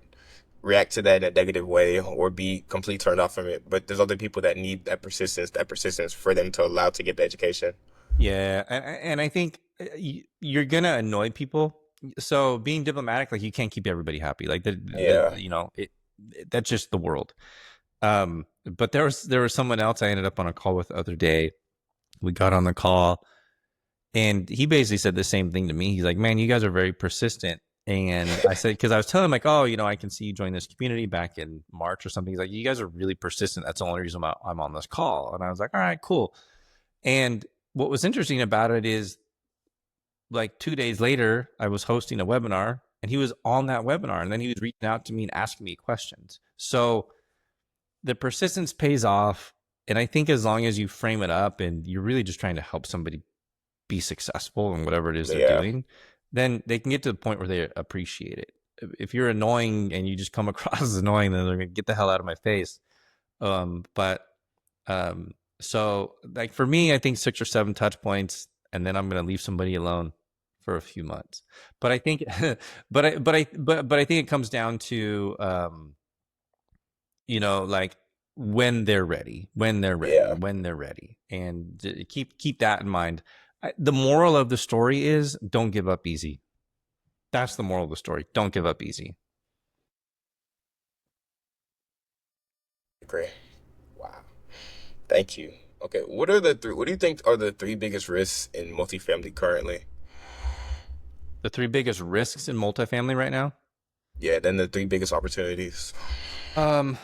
react to that in a negative way or be completely turned off from it. But there's other people that need that persistence for them to allow to get the education. Yeah, and I think you're gonna annoy people. So being diplomatic, like, you can't keep everybody happy. Like, Yeah. that's just the world. But there was someone else I ended up on a call with the other day. We got on the call, and he basically said the same thing to me. He's like, "Man, you guys are very persistent." And I said, because I was telling him, like, "Oh, I can see you join this community back in March or something." He's like, "You guys are really persistent. That's the only reason I'm on this call." And I was like, "All right, cool." And what was interesting about it is, like, 2 days later, I was hosting a webinar, and he was on that webinar, and then he was reaching out to me and asking me questions. So the persistence pays off. And I think as long as you frame it up and you're really just trying to help somebody be successful in whatever it is they're Yeah. doing, then they can get to the point where they appreciate it. If you're annoying and you just come across as annoying, then they're gonna get the hell out of my face. But so, like, for me, I think 6 or 7 touch points, and then I'm gonna leave somebody alone for a few months. But I think, but I think it comes down to, like, Yeah. when they're ready, and keep that in mind. The moral of the story is, don't give up easy. That's the moral of the story. Don't give up easy. Agree. Wow. Thank you. Okay. What do you think are the three biggest risks in multifamily currently? The three biggest risks in multifamily right now. Yeah. Then the three biggest opportunities. Um,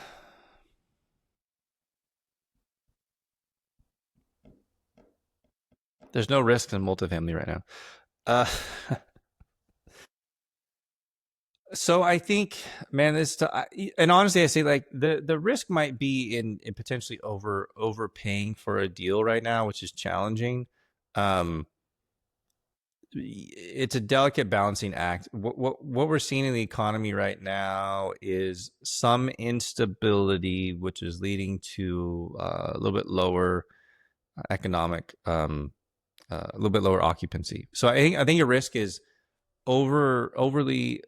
there's no risks in multifamily right now. Uh, so I think, man, and honestly, I say, like, the risk might be in potentially overpaying for a deal right now, which is challenging. Um, it's a delicate balancing act. What we're seeing in the economy right now is some instability, which is leading to a little bit lower economic, a little bit lower occupancy. So I think a risk is overly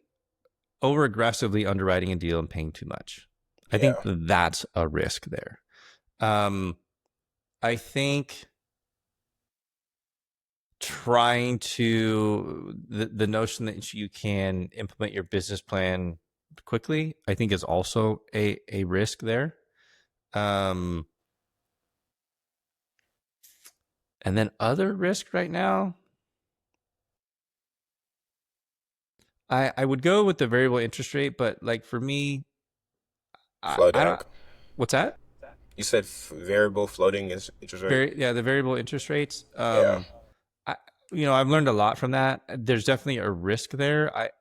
over aggressively underwriting a deal and paying too much. I think Yeah. that's a risk there. Um, I think trying to the notion that you can implement your business plan quickly, I think, is also a risk there. Um, and then other risk right now, I would go with the variable interest rate, but, like, for me, I Floating. don't. What's that? You said variable floating is interest rate. Yeah, the variable interest rates. Yeah. I I've learned a lot from that. There's definitely a risk there. I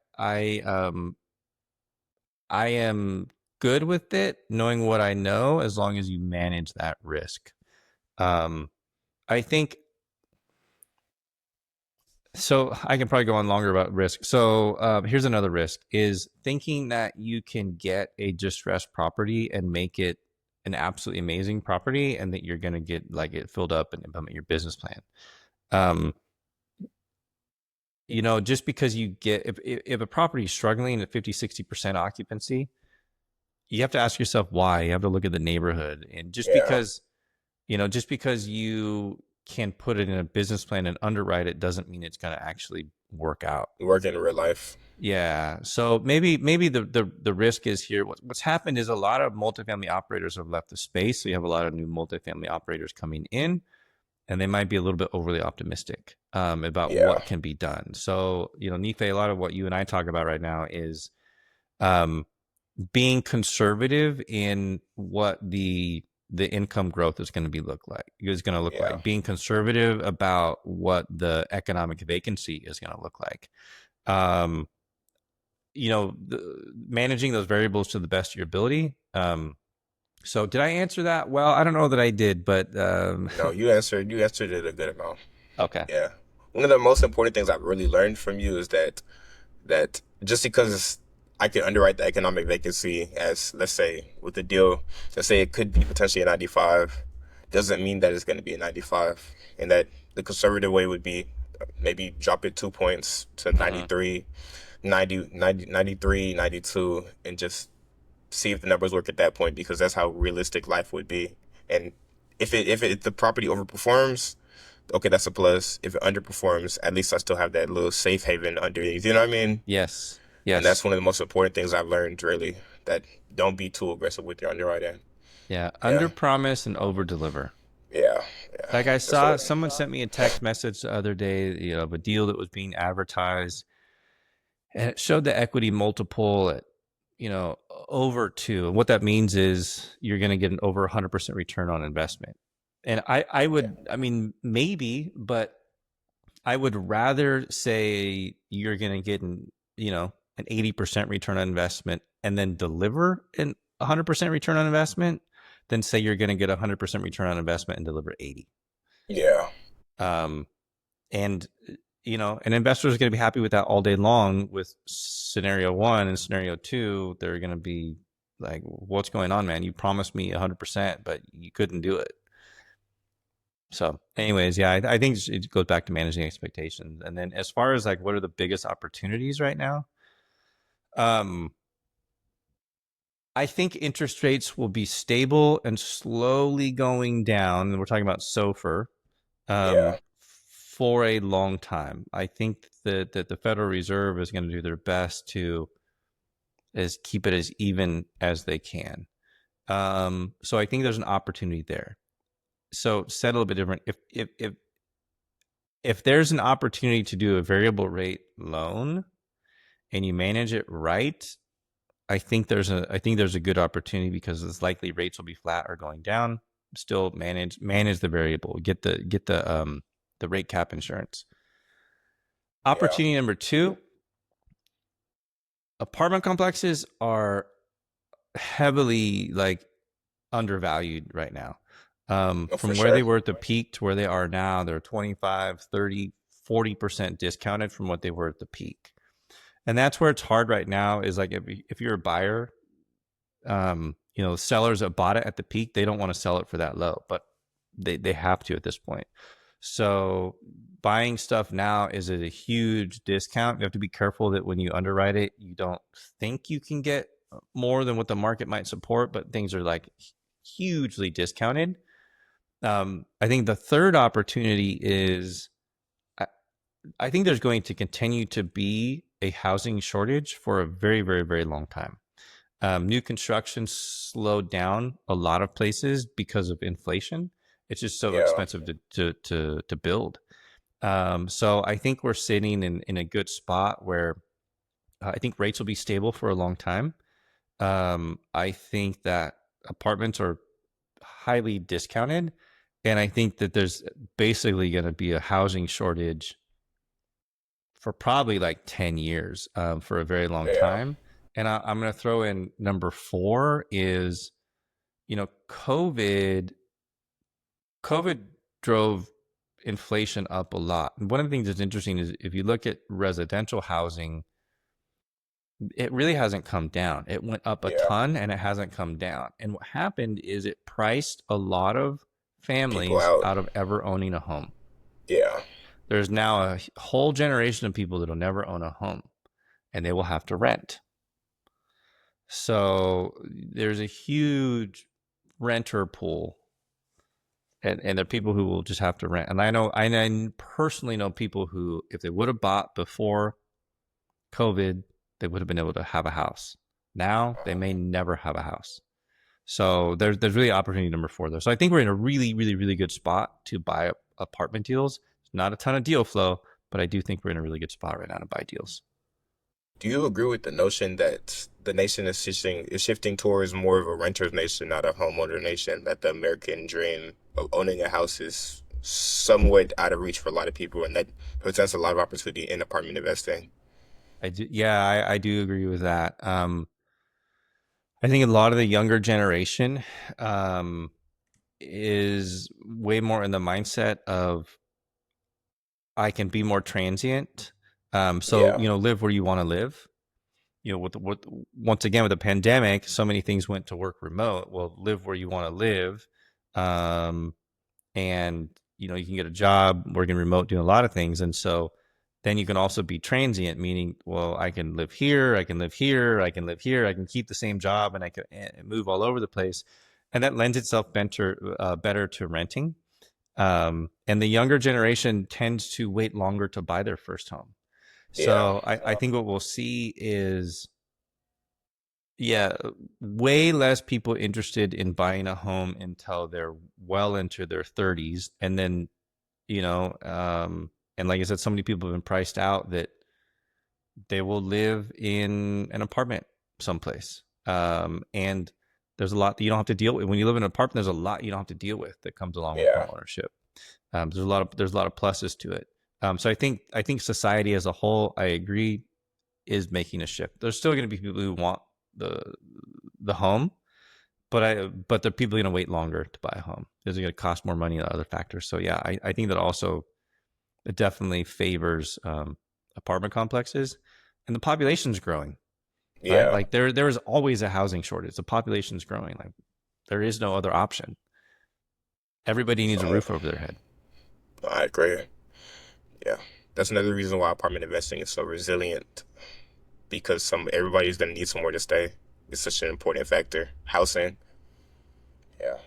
am good with it, knowing what I know, as long as you manage that risk. Um, I think so. I can probably go on longer about risk. So, here's another risk: is thinking that you can get a distressed property and make it an absolutely amazing property, and that you're going to get, like, it filled up and implement your business plan. Um, just because you get, if a property is struggling at 50-60% occupancy, you have to ask yourself why. You have to look at the neighborhood. And just Yeah. because, just because you can put it in a business plan and underwrite it doesn't mean it's going to actually work out. Work in real life. Yeah. So maybe the risk is here. What's happened is a lot of multifamily operators have left the space. So you have a lot of new multifamily operators coming in, and they might be a little bit overly optimistic about Yeah, what can be done. So, Nife, a lot of what you and I talk about right now is um, being conservative in what the income growth is going to look yeah, like. Being conservative about what the economic vacancy is going to look like. Um, managing those variables to the best of your ability. So did I answer that? Well, I don't know that I did, but no, you answered it a good amount. okay. Yeah, one of the most important things I've really learned from you is that just because I can underwrite the economic vacancy as, let's say, with the deal, let's say it could be potentially a 95, doesn't mean that it's going to be a 95. And that the conservative way would be maybe drop it 2 points to Mm-hmm. 93, 93, 92, and just see if the numbers work at that point, because that's how realistic life would be. And if the property overperforms, okay, that's a plus. If it underperforms, at least I still have that little safe haven underneath. You know what I mean? Yes. And that's Yes. one of the most important things I've learned, really. That don't be too aggressive with your underwriting. Yeah. Yeah, Under promise and over deliver. yeah, yeah. Like I That's saw what. someone sent me a text message the other day, of a deal that was being advertised, and it showed the equity multiple at, over two. And what that means is you're going to get an over 100% return on investment. And I mean, maybe, but I would rather say you're going to get an 80% return on investment and then deliver an 100% return on investment than say you're going to get a 100% return on investment and deliver 80. Yeah, Um, and an investor is going to be happy with that all day long. With scenario one and scenario two, they're going to be like, "What's going on, man? You promised me 100%, but you couldn't do it." So, anyways, yeah, I think it goes back to managing expectations. And then, as far as like what are the biggest opportunities right now, um, I think interest rates will be stable and slowly going down. And we're talking about SOFR, yeah, for a long time. I think that the Federal Reserve is going to do their best to is keep it as even as they can. So I think there's an opportunity there. So said a little bit different. If there's an opportunity to do a variable rate loan and you manage it right, I think there's a good opportunity, because it's likely rates will be flat or going down. Still manage the variable. Get the rate cap insurance. yeah, Opportunity number two: apartment complexes are heavily like undervalued right now. no, for From where they sure. were at the peak to where they are now, they're 25, 30, 40% discounted from what they were at the peak. And that's where it's hard right now, is like if you're a buyer, sellers that bought it at the peak, they don't want to sell it for that low, but they have to at this point. So buying stuff now is at a huge discount. You have to be careful that when you underwrite it, you don't think you can get more than what the market might support, but things are like hugely discounted. I think the third opportunity is I, I think there's going to continue to be a housing shortage for a very, very, very long time. New construction slowed down a lot of places because of inflation. It's just so Yeah, expensive to build. So I think we're sitting in a good spot where I think rates will be stable for a long time. I think that apartments are highly discounted, and I think that there's basically going to be a housing shortage for probably like 10 years, for a very long yeah, time. And I'm going to throw in number four is, COVID drove inflation up a lot. And one of the things that's interesting is if you look at residential housing, it really hasn't come down. It went up a yeah. ton and it hasn't come down. And what happened is it priced a lot of People families out. out of ever owning a home. Yeah, There's now a whole generation of people that will never own a home, and they will have to rent. So there's a huge renter pool, and there are people who will just have to rent. And I personally know people who, if they would have bought before COVID, they would have been able to have a house. Now they may never have a house. So there's really opportunity number four there. So I think we're in a really, really, really good spot to buy apartment deals. Not a ton of deal flow, but I do think we're in a really good spot right now to buy deals. Do you agree with the notion that the nation is shifting towards more of a renter's nation, not a homeowner nation? That the American dream of owning a house is somewhat out of reach for a lot of people, and that presents a lot of opportunity in apartment investing. I do, yeah, I do agree with that. I think a lot of the younger generation um, is way more in the mindset of I can be more transient. So Yeah, live where you want to live. With once again with the pandemic, so many things went to work remote. Well, live where you want to live, um, and you can get a job working remote, doing a lot of things, and so then you can also be transient, meaning, well, I can live here, I can live here, I can live here, I can keep the same job, and I can move all over the place, and that lends itself better to renting. And the younger generation tends to wait longer to buy their first home. yeah, So I think what we'll see is, yeah, way less people interested in buying a home until they're well into their 30s. And then, and like I said, so many people have been priced out that they will live in an apartment someplace. And there's a lot that you don't have to deal with. When you live in an apartment, there's a lot you don't have to deal with that comes along with yeah, home ownership. There's a lot of pluses to it. So I think society as a whole, I agree, is making a shift. There's still going to be people who want the the home, but the people going to wait longer to buy a home. It's going to cost more money and other factors. So yeah, I think that also it definitely favors apartment complexes, and the population's growing. Right, yeah. like there is always a housing shortage. The population's growing. Like there is no other option. Everybody needs a So roof over their head. I agree. Yeah, that's another reason why apartment investing is so resilient because some everybody's gonna need somewhere to stay. It's such an important factor. Housing. Yeah.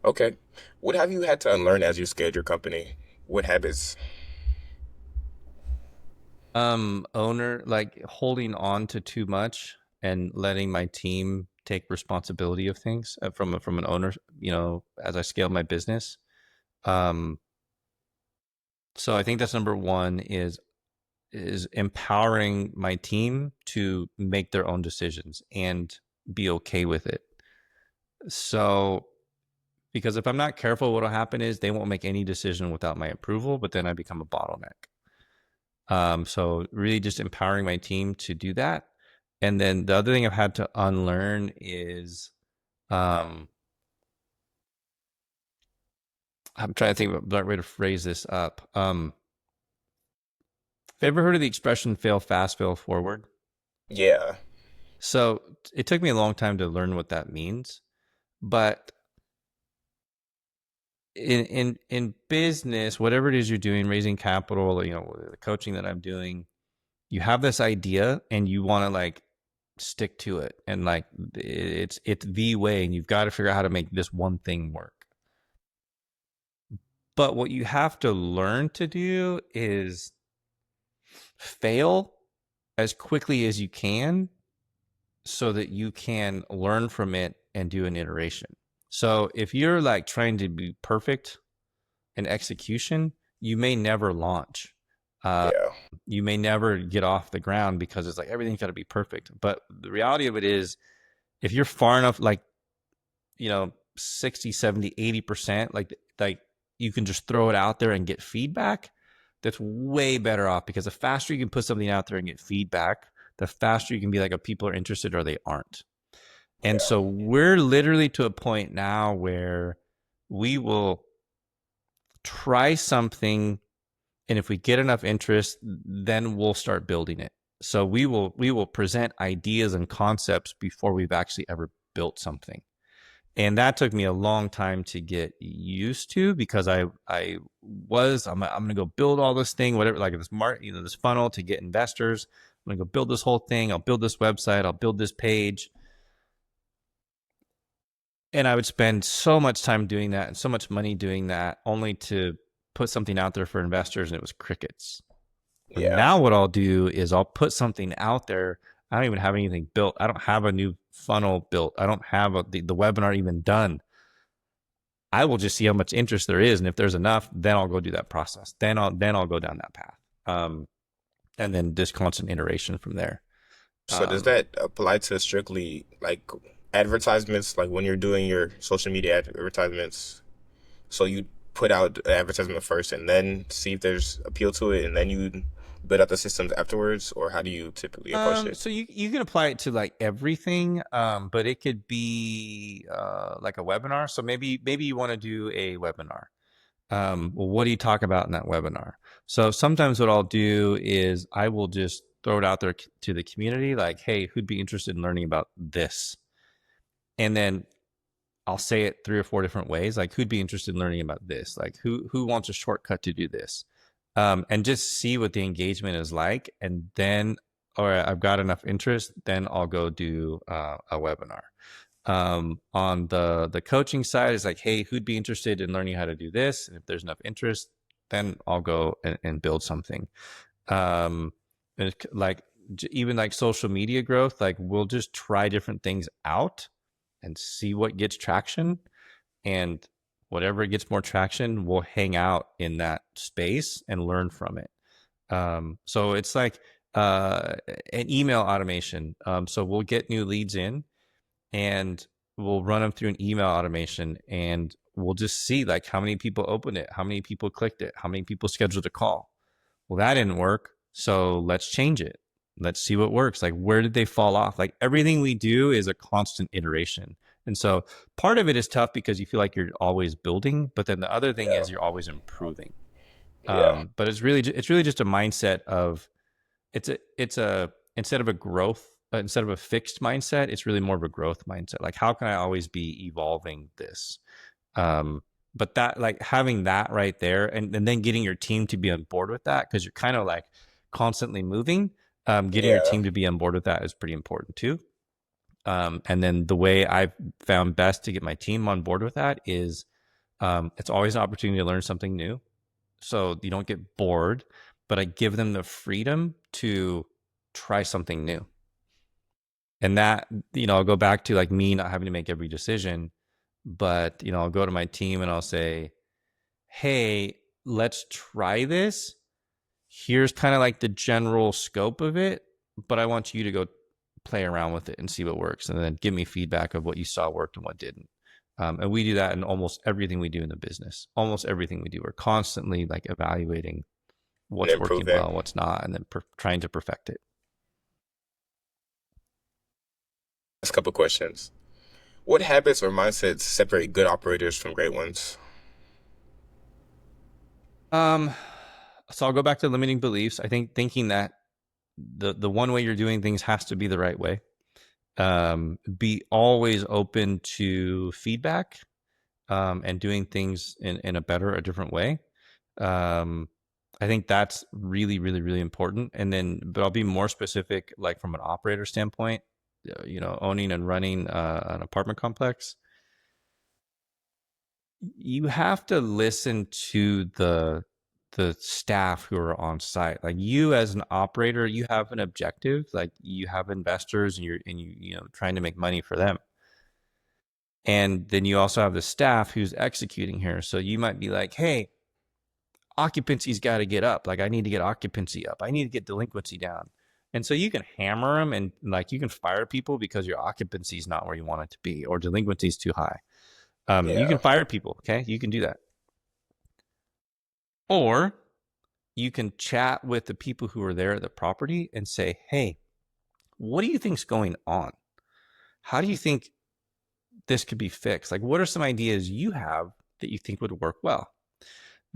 Okay. What have you had to unlearn as you scaled your company? What habits? Owner, like holding on to too much and letting my team take responsibility of things from an owner, as I scale my business. Um, so I think that's number one is empowering my team to make their own decisions and be okay with it. So because if I'm not careful, what'll happen is they won't make any decision without my approval, but then I become a bottleneck. So really just empowering my team to do that. And then the other thing I've had to unlearn is um, I'm trying to think of a better way to phrase this up. Have you ever heard of the expression fail fast, fail forward? Yeah. So it took me a long time to learn what that means. But in business, whatever it is you're doing, raising capital, the coaching that I'm doing, you have this idea and you want to like stick to it, and like it's the way, and you've got to figure out how to make this one thing work. But what you have to learn to do is fail as quickly as you can so that you can learn from it and do an iteration. So if you're like trying to be perfect in execution, you may never launch. Uh, Yeah. you may never get off the ground because it's like everything's got to be perfect. But the reality of it is, if you're far enough, like 60, 70, 80%, like you can just throw it out there and get feedback. That's way better off, because the faster you can put something out there and get feedback, the faster you can be like, if people are interested or they aren't. And Yeah. so we're literally to a point now where we will try something, and if we get enough interest, then we'll start building it. So we will present ideas and concepts before we've actually ever built something. And that took me a long time to get used to, because I'm gonna go build all this thing, whatever, like this funnel to get investors. I'm gonna go build this whole thing. I'll build this website. I'll build this page. And I would spend so much time doing that and so much money doing that only to put something out there for investors and it was crickets. Or Yeah. now what I'll do is I'll put something out there. I don't even have anything built. I don't have a new funnel built. I don't have the webinar even done. I will just see how much interest there is, and if there's enough, then I'll go do that process. Then I'll go down that path, and then just constant iteration from there. So does Um, that apply to strictly like advertisements, like when you're doing your social media advertisements? So you put out an advertisement first and then see if there's appeal to it, and then you build out the systems afterwards, or how do you typically approach it? so you can apply it to like everything, but it could be like a webinar. So maybe you want to do a webinar. Well, what do you talk about in that webinar? So sometimes what I'll do is I will just throw it out there to the community, like, hey, who'd be interested in learning about this? And then I'll say it 3 or 4 different ways, like who'd be interested in learning about this? Like who wants a shortcut to do this? And just see what the engagement is like, and then, or I've got enough interest, then I'll go do a webinar. On the coaching side, is like, hey, who'd be interested in learning how to do this? And if there's enough interest, then I'll go and build something. Um, and like even like social media growth, like we'll just try different things out and see what gets traction, and whatever gets more traction, we'll hang out in that space and learn from it. So it's like uh, an email automation. So we'll get new leads in and we'll run them through an email automation, and we'll just see like how many people opened it, how many people clicked it, how many people scheduled a call. Well, that didn't work, so let's change it. Let's see what works. Like, where did they fall off? Like, everything we do is a constant iteration. And so part of it is tough because you feel like you're always building, but then the other thing Yeah. is you're always improving. Yeah. But it's really just a mindset of, it's a instead of a growth, instead of a fixed mindset, it's really more of a growth mindset. Like, how can I always be evolving this? Um, but that, like, having that right there, and then getting your team to be on board with that, because you're kind of like constantly moving. Getting your Yeah. team to be on board with that is pretty important too. And then the way I've found best to get my team on board with that is, it's always an opportunity to learn something new, so you don't get bored, but I give them the freedom to try something new. And that, I'll go back to like me not having to make every decision, but, I'll go to my team and I'll say, hey, let's try this. Here's kind of like the general scope of it, but I want you to go play around with it and see what works, and then give me feedback of what you saw worked and what didn't. And we do that in almost everything we do in the business. Almost everything we do, we're constantly like evaluating And what's working improving. well, what's not, and then trying to perfect it. Last couple questions. What habits or mindsets separate good operators from great ones? Um, so I'll go back to limiting beliefs. I think thinking that the one way you're doing things has to be the right way. Be always open to feedback, and doing things in a different way. Um, I think that's really, really, really important. And then, but I'll be more specific, like from an operator standpoint, owning and running an apartment complex, you have to listen to the staff who are on site. Like, you as an operator, you have an objective, like you have investors, and you trying to make money for them. And then you also have the staff who's executing here. So you might be like, hey, occupancy's got to get up. Like, I need to get occupancy up. I need to get delinquency down. And so you can hammer them, and like you can fire people because your occupancy is not where you want it to be, or delinquency is too high. You can Yeah. fire people. Okay. You can do that. Or you can chat with the people who are there at the property and say, hey, what do you think's going on? How do you think this could be fixed? Like, what are some ideas you have that you think would work well?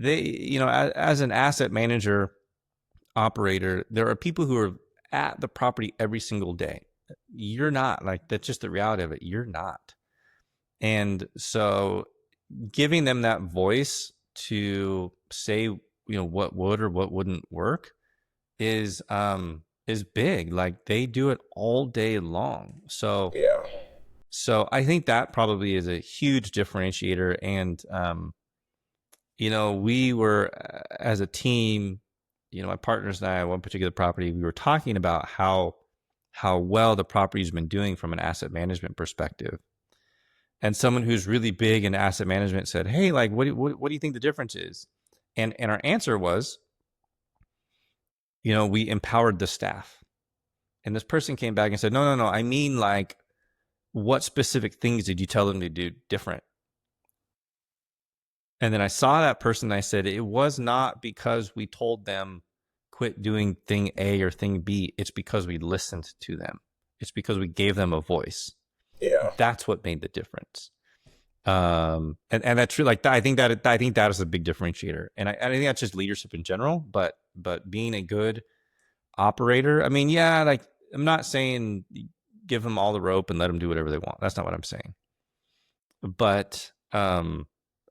As an asset manager, operator, there are people who are at the property every single day. You're not. Like, that's just the reality of it. You're not. And so giving them that voice to say, what would or what wouldn't work is big. Like, they do it all day long. So Yeah. So I think that probably is a huge differentiator. And, we were as a team, my partners and I, on one particular property, we were talking about how well the property's been doing from an asset management perspective. And someone who's really big in asset management said, "Hey, like, what do you think the difference is?" And our answer was, we empowered the staff. And this person came back and said, "No, no, no. I mean, like, what specific things did you tell them to do different?" And then I saw that person and I said, it was not because we told them quit doing thing A or thing B. It's because we listened to them. It's because we gave them a voice. Yeah. That's what made the difference. And that's true. Like, I think that is a big differentiator. And I think that's just leadership in general, but being a good operator, I mean, yeah, like, I'm not saying give them all the rope and let them do whatever they want. That's not what I'm saying. But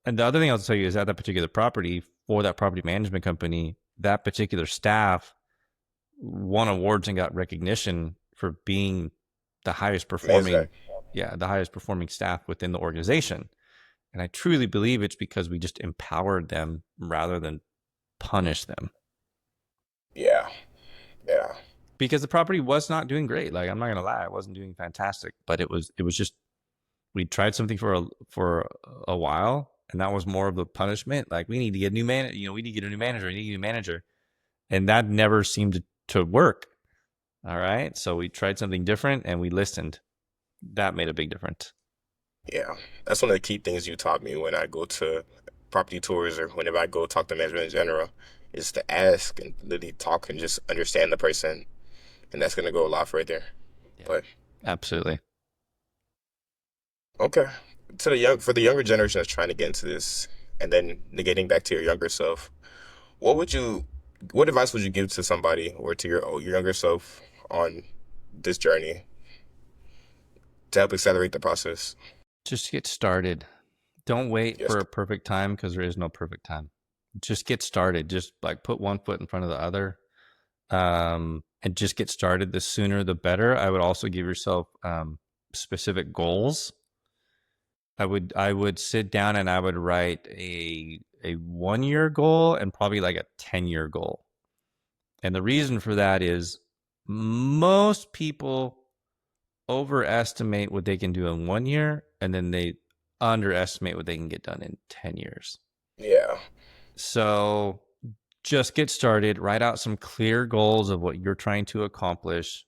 and the other thing I'll tell you is at that particular property, for that property management company, that particular staff won awards and got recognition for being the highest Amazing. performing, yeah, the highest performing staff within the organization. And I truly believe it's because we just empowered them rather than punish them. Yeah. Yeah. Because the property was not doing great. Like, I'm not gonna lie, it wasn't doing fantastic, but it was just, we tried something for a while, and that was more of the punishment. Like, we need to get a new man. We need to get a new manager. We need to get a new manager, and that never seemed to work. All right, so we tried something different, and we listened. That made a big difference. Yeah. That's one of the key things you taught me when I go to property tours or whenever I go talk to management in general is to ask and literally talk and just understand the person. And that's gonna go a lot further. Yeah, But absolutely. okay. For the younger generation that's trying to get into this and then negating back to your younger self, what would you what advice would you give to somebody or to your younger self on this journey to help accelerate the process? Just get started. Don't wait Yes. for a perfect time, because there is no perfect time. Just get started. Just like put one foot in front of the other, and just get started. The sooner, the better. I would also give yourself specific goals. I would sit down and I would write a 1 year goal and probably like a 10 year goal. And the reason for that is most people overestimate what they can do in 1 year, and then they underestimate what they can get done in 10 years. Yeah. So just get started, write out some clear goals of what you're trying to accomplish,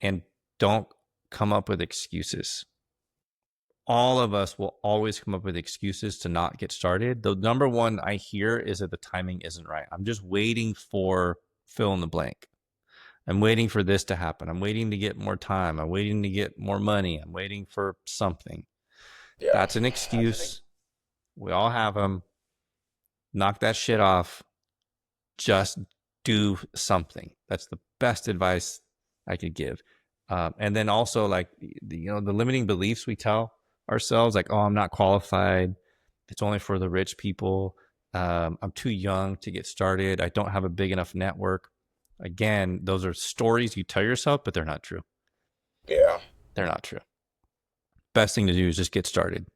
and don't come up with excuses. All of us will always come up with excuses to not get started. The number one I hear is that the timing isn't right. I'm just waiting for fill in the blank. I'm waiting for this to happen. I'm waiting to get more time. I'm waiting to get more money. I'm waiting for something. Yeah. That's an excuse. We all have them. Knock that shit off. Just do something. That's the best advice I could give. And then also, like, the limiting beliefs we tell ourselves, like, oh, I'm not qualified. It's only for the rich people. I'm too young to get started. I don't have a big enough network. Again, those are stories you tell yourself, but they're not true. Yeah. They're not true. Best thing to do is just get started.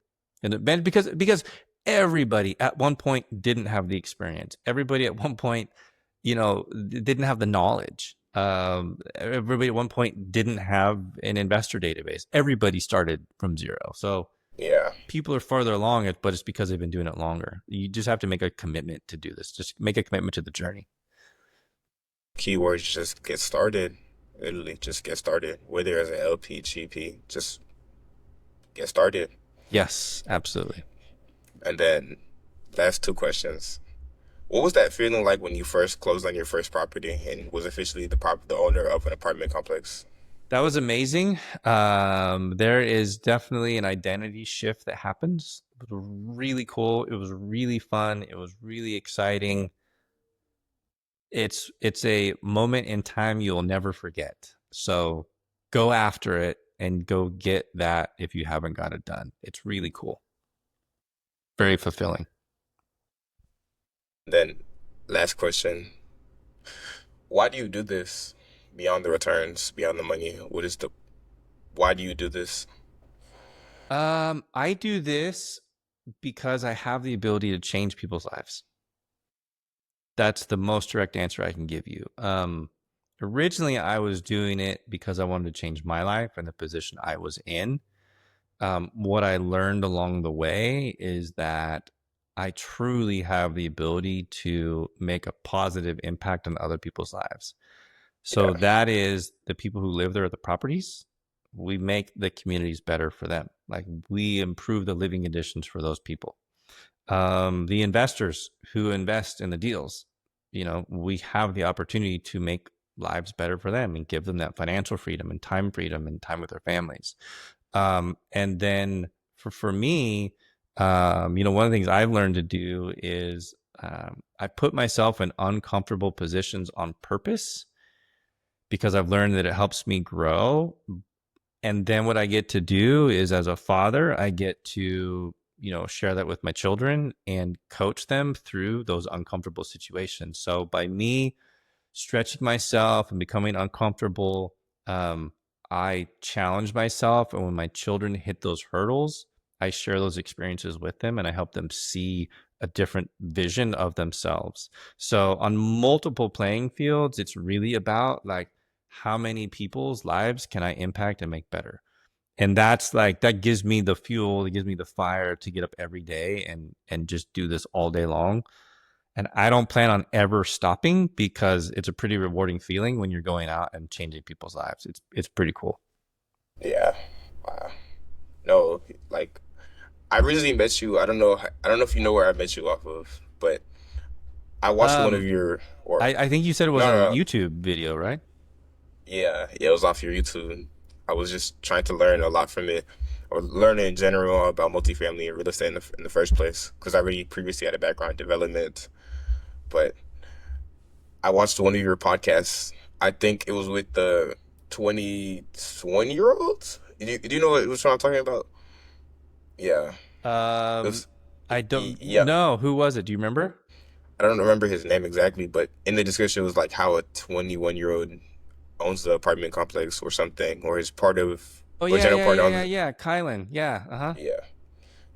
And because everybody at one point didn't have the experience. Everybody at one point, didn't have the knowledge. Everybody at one point didn't have an investor database. Everybody started from zero. So Yeah. people are farther along it, but it's because they've been doing it longer. You just have to make a commitment to do this. Just make a commitment to the journey. Keywords just get started. Literally just get started. Whether as an LP, GP, just get started. Yes, absolutely. And then last two questions. What was that feeling like when you first closed on your first property and was officially the owner of an apartment complex? That was amazing. There is definitely an identity shift that happens. It was really cool. It was really fun. It was really exciting. It's a moment in time you'll never forget. So go after it and go get that if you haven't got it done. It's really cool. Very fulfilling. Then last question. Why do you do this beyond the returns, beyond the money? Why do you do this? I do this because I have the ability to change people's lives. That's the most direct answer I can give you. Originally, I was doing it because I wanted to change my life and the position I was in. What I learned along the way is that I truly have the ability to make a positive impact on other people's lives. So Yeah, that is the people who live there at the properties. We make the communities better for them. Like we improve the living conditions for those people. The investors who invest in the deals, we have the opportunity to make lives better for them and give them that financial freedom and time with their families. And then for me, one of the things I've learned to do is I put myself in uncomfortable positions on purpose because I've learned that it helps me grow. And then what I get to do is, as a father, I get to, share that with my children and coach them through those uncomfortable situations. So by me stretching myself and becoming uncomfortable, I challenge myself. And when my children hit those hurdles, I share those experiences with them and I help them see a different vision of themselves. So on multiple playing fields, it's really about like how many people's lives can I impact and make better? And that's like that gives me the fuel, it gives me the fire to get up every day and just do this all day long. And I don't plan on ever stopping because it's a pretty rewarding feeling when you're going out and changing people's lives. It's pretty cool. yeah. Wow. No, like I recently met you. I don't know if you know where I met you off of, but I watched one of Um, your or I think you said it was no, on a no, no. YouTube video, right? Yeah, yeah, it was off your YouTube. I was just trying to learn a lot from it, or learn in general about multifamily and real estate in the first place, because I already previously had a background in development. But I watched one of your podcasts. I think it was with the 20 year olds. Do you know which one I'm talking about? Yeah, it Um, was. I don't Yeah, know. Who was it? Do you remember? I don't remember his name exactly, but in the description it was like how a 21-year-old owns the apartment complex or something, or is part of, Oh or yeah, general yeah, part yeah, on yeah, the. yeah. Kylan. Yeah. Uh-huh. Yeah,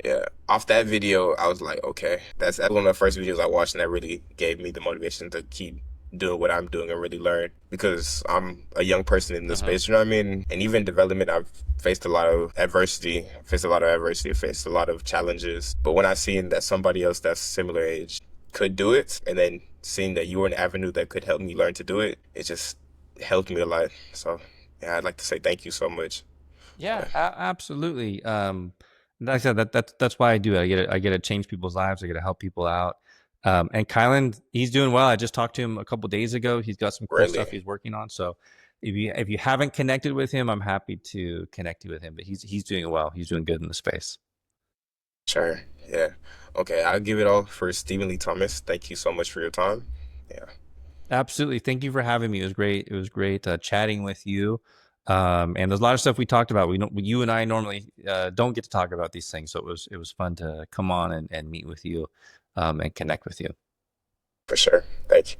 yeah. Off that video, I was like, okay, that's one of the first videos I watched, and that really gave me the motivation to keep doing what I'm doing and really learn because I'm a young person in the Uh-huh. space. You know what I mean? And even development, I've faced a lot of adversity. Faced a lot of challenges. But when I seen that somebody else that's similar age could do it, and then seeing that you were an avenue that could help me learn to do it, it just helped me a lot. So yeah, I'd like to say thank you so much. Yeah, Yeah, absolutely. Like I said, that's why I do it. I get to change people's lives. I get to help people out. And Kylan, he's doing well. I just talked to him a couple days ago. He's got some cool stuff really. he's working on. So if you haven't connected with him, I'm happy to connect you with him. But he's doing well. He's doing good in the space. Sure. Yeah. Okay. I'll give it all for Stephen Lee Thomas. Thank you so much for your time. Yeah. Absolutely. Thank you for having me. It was great. It was great chatting with you. And there's a lot of stuff we talked about. We don't, you and I normally don't get to talk about these things, so it was fun to come on and meet with you and connect with you. For sure. Thank you.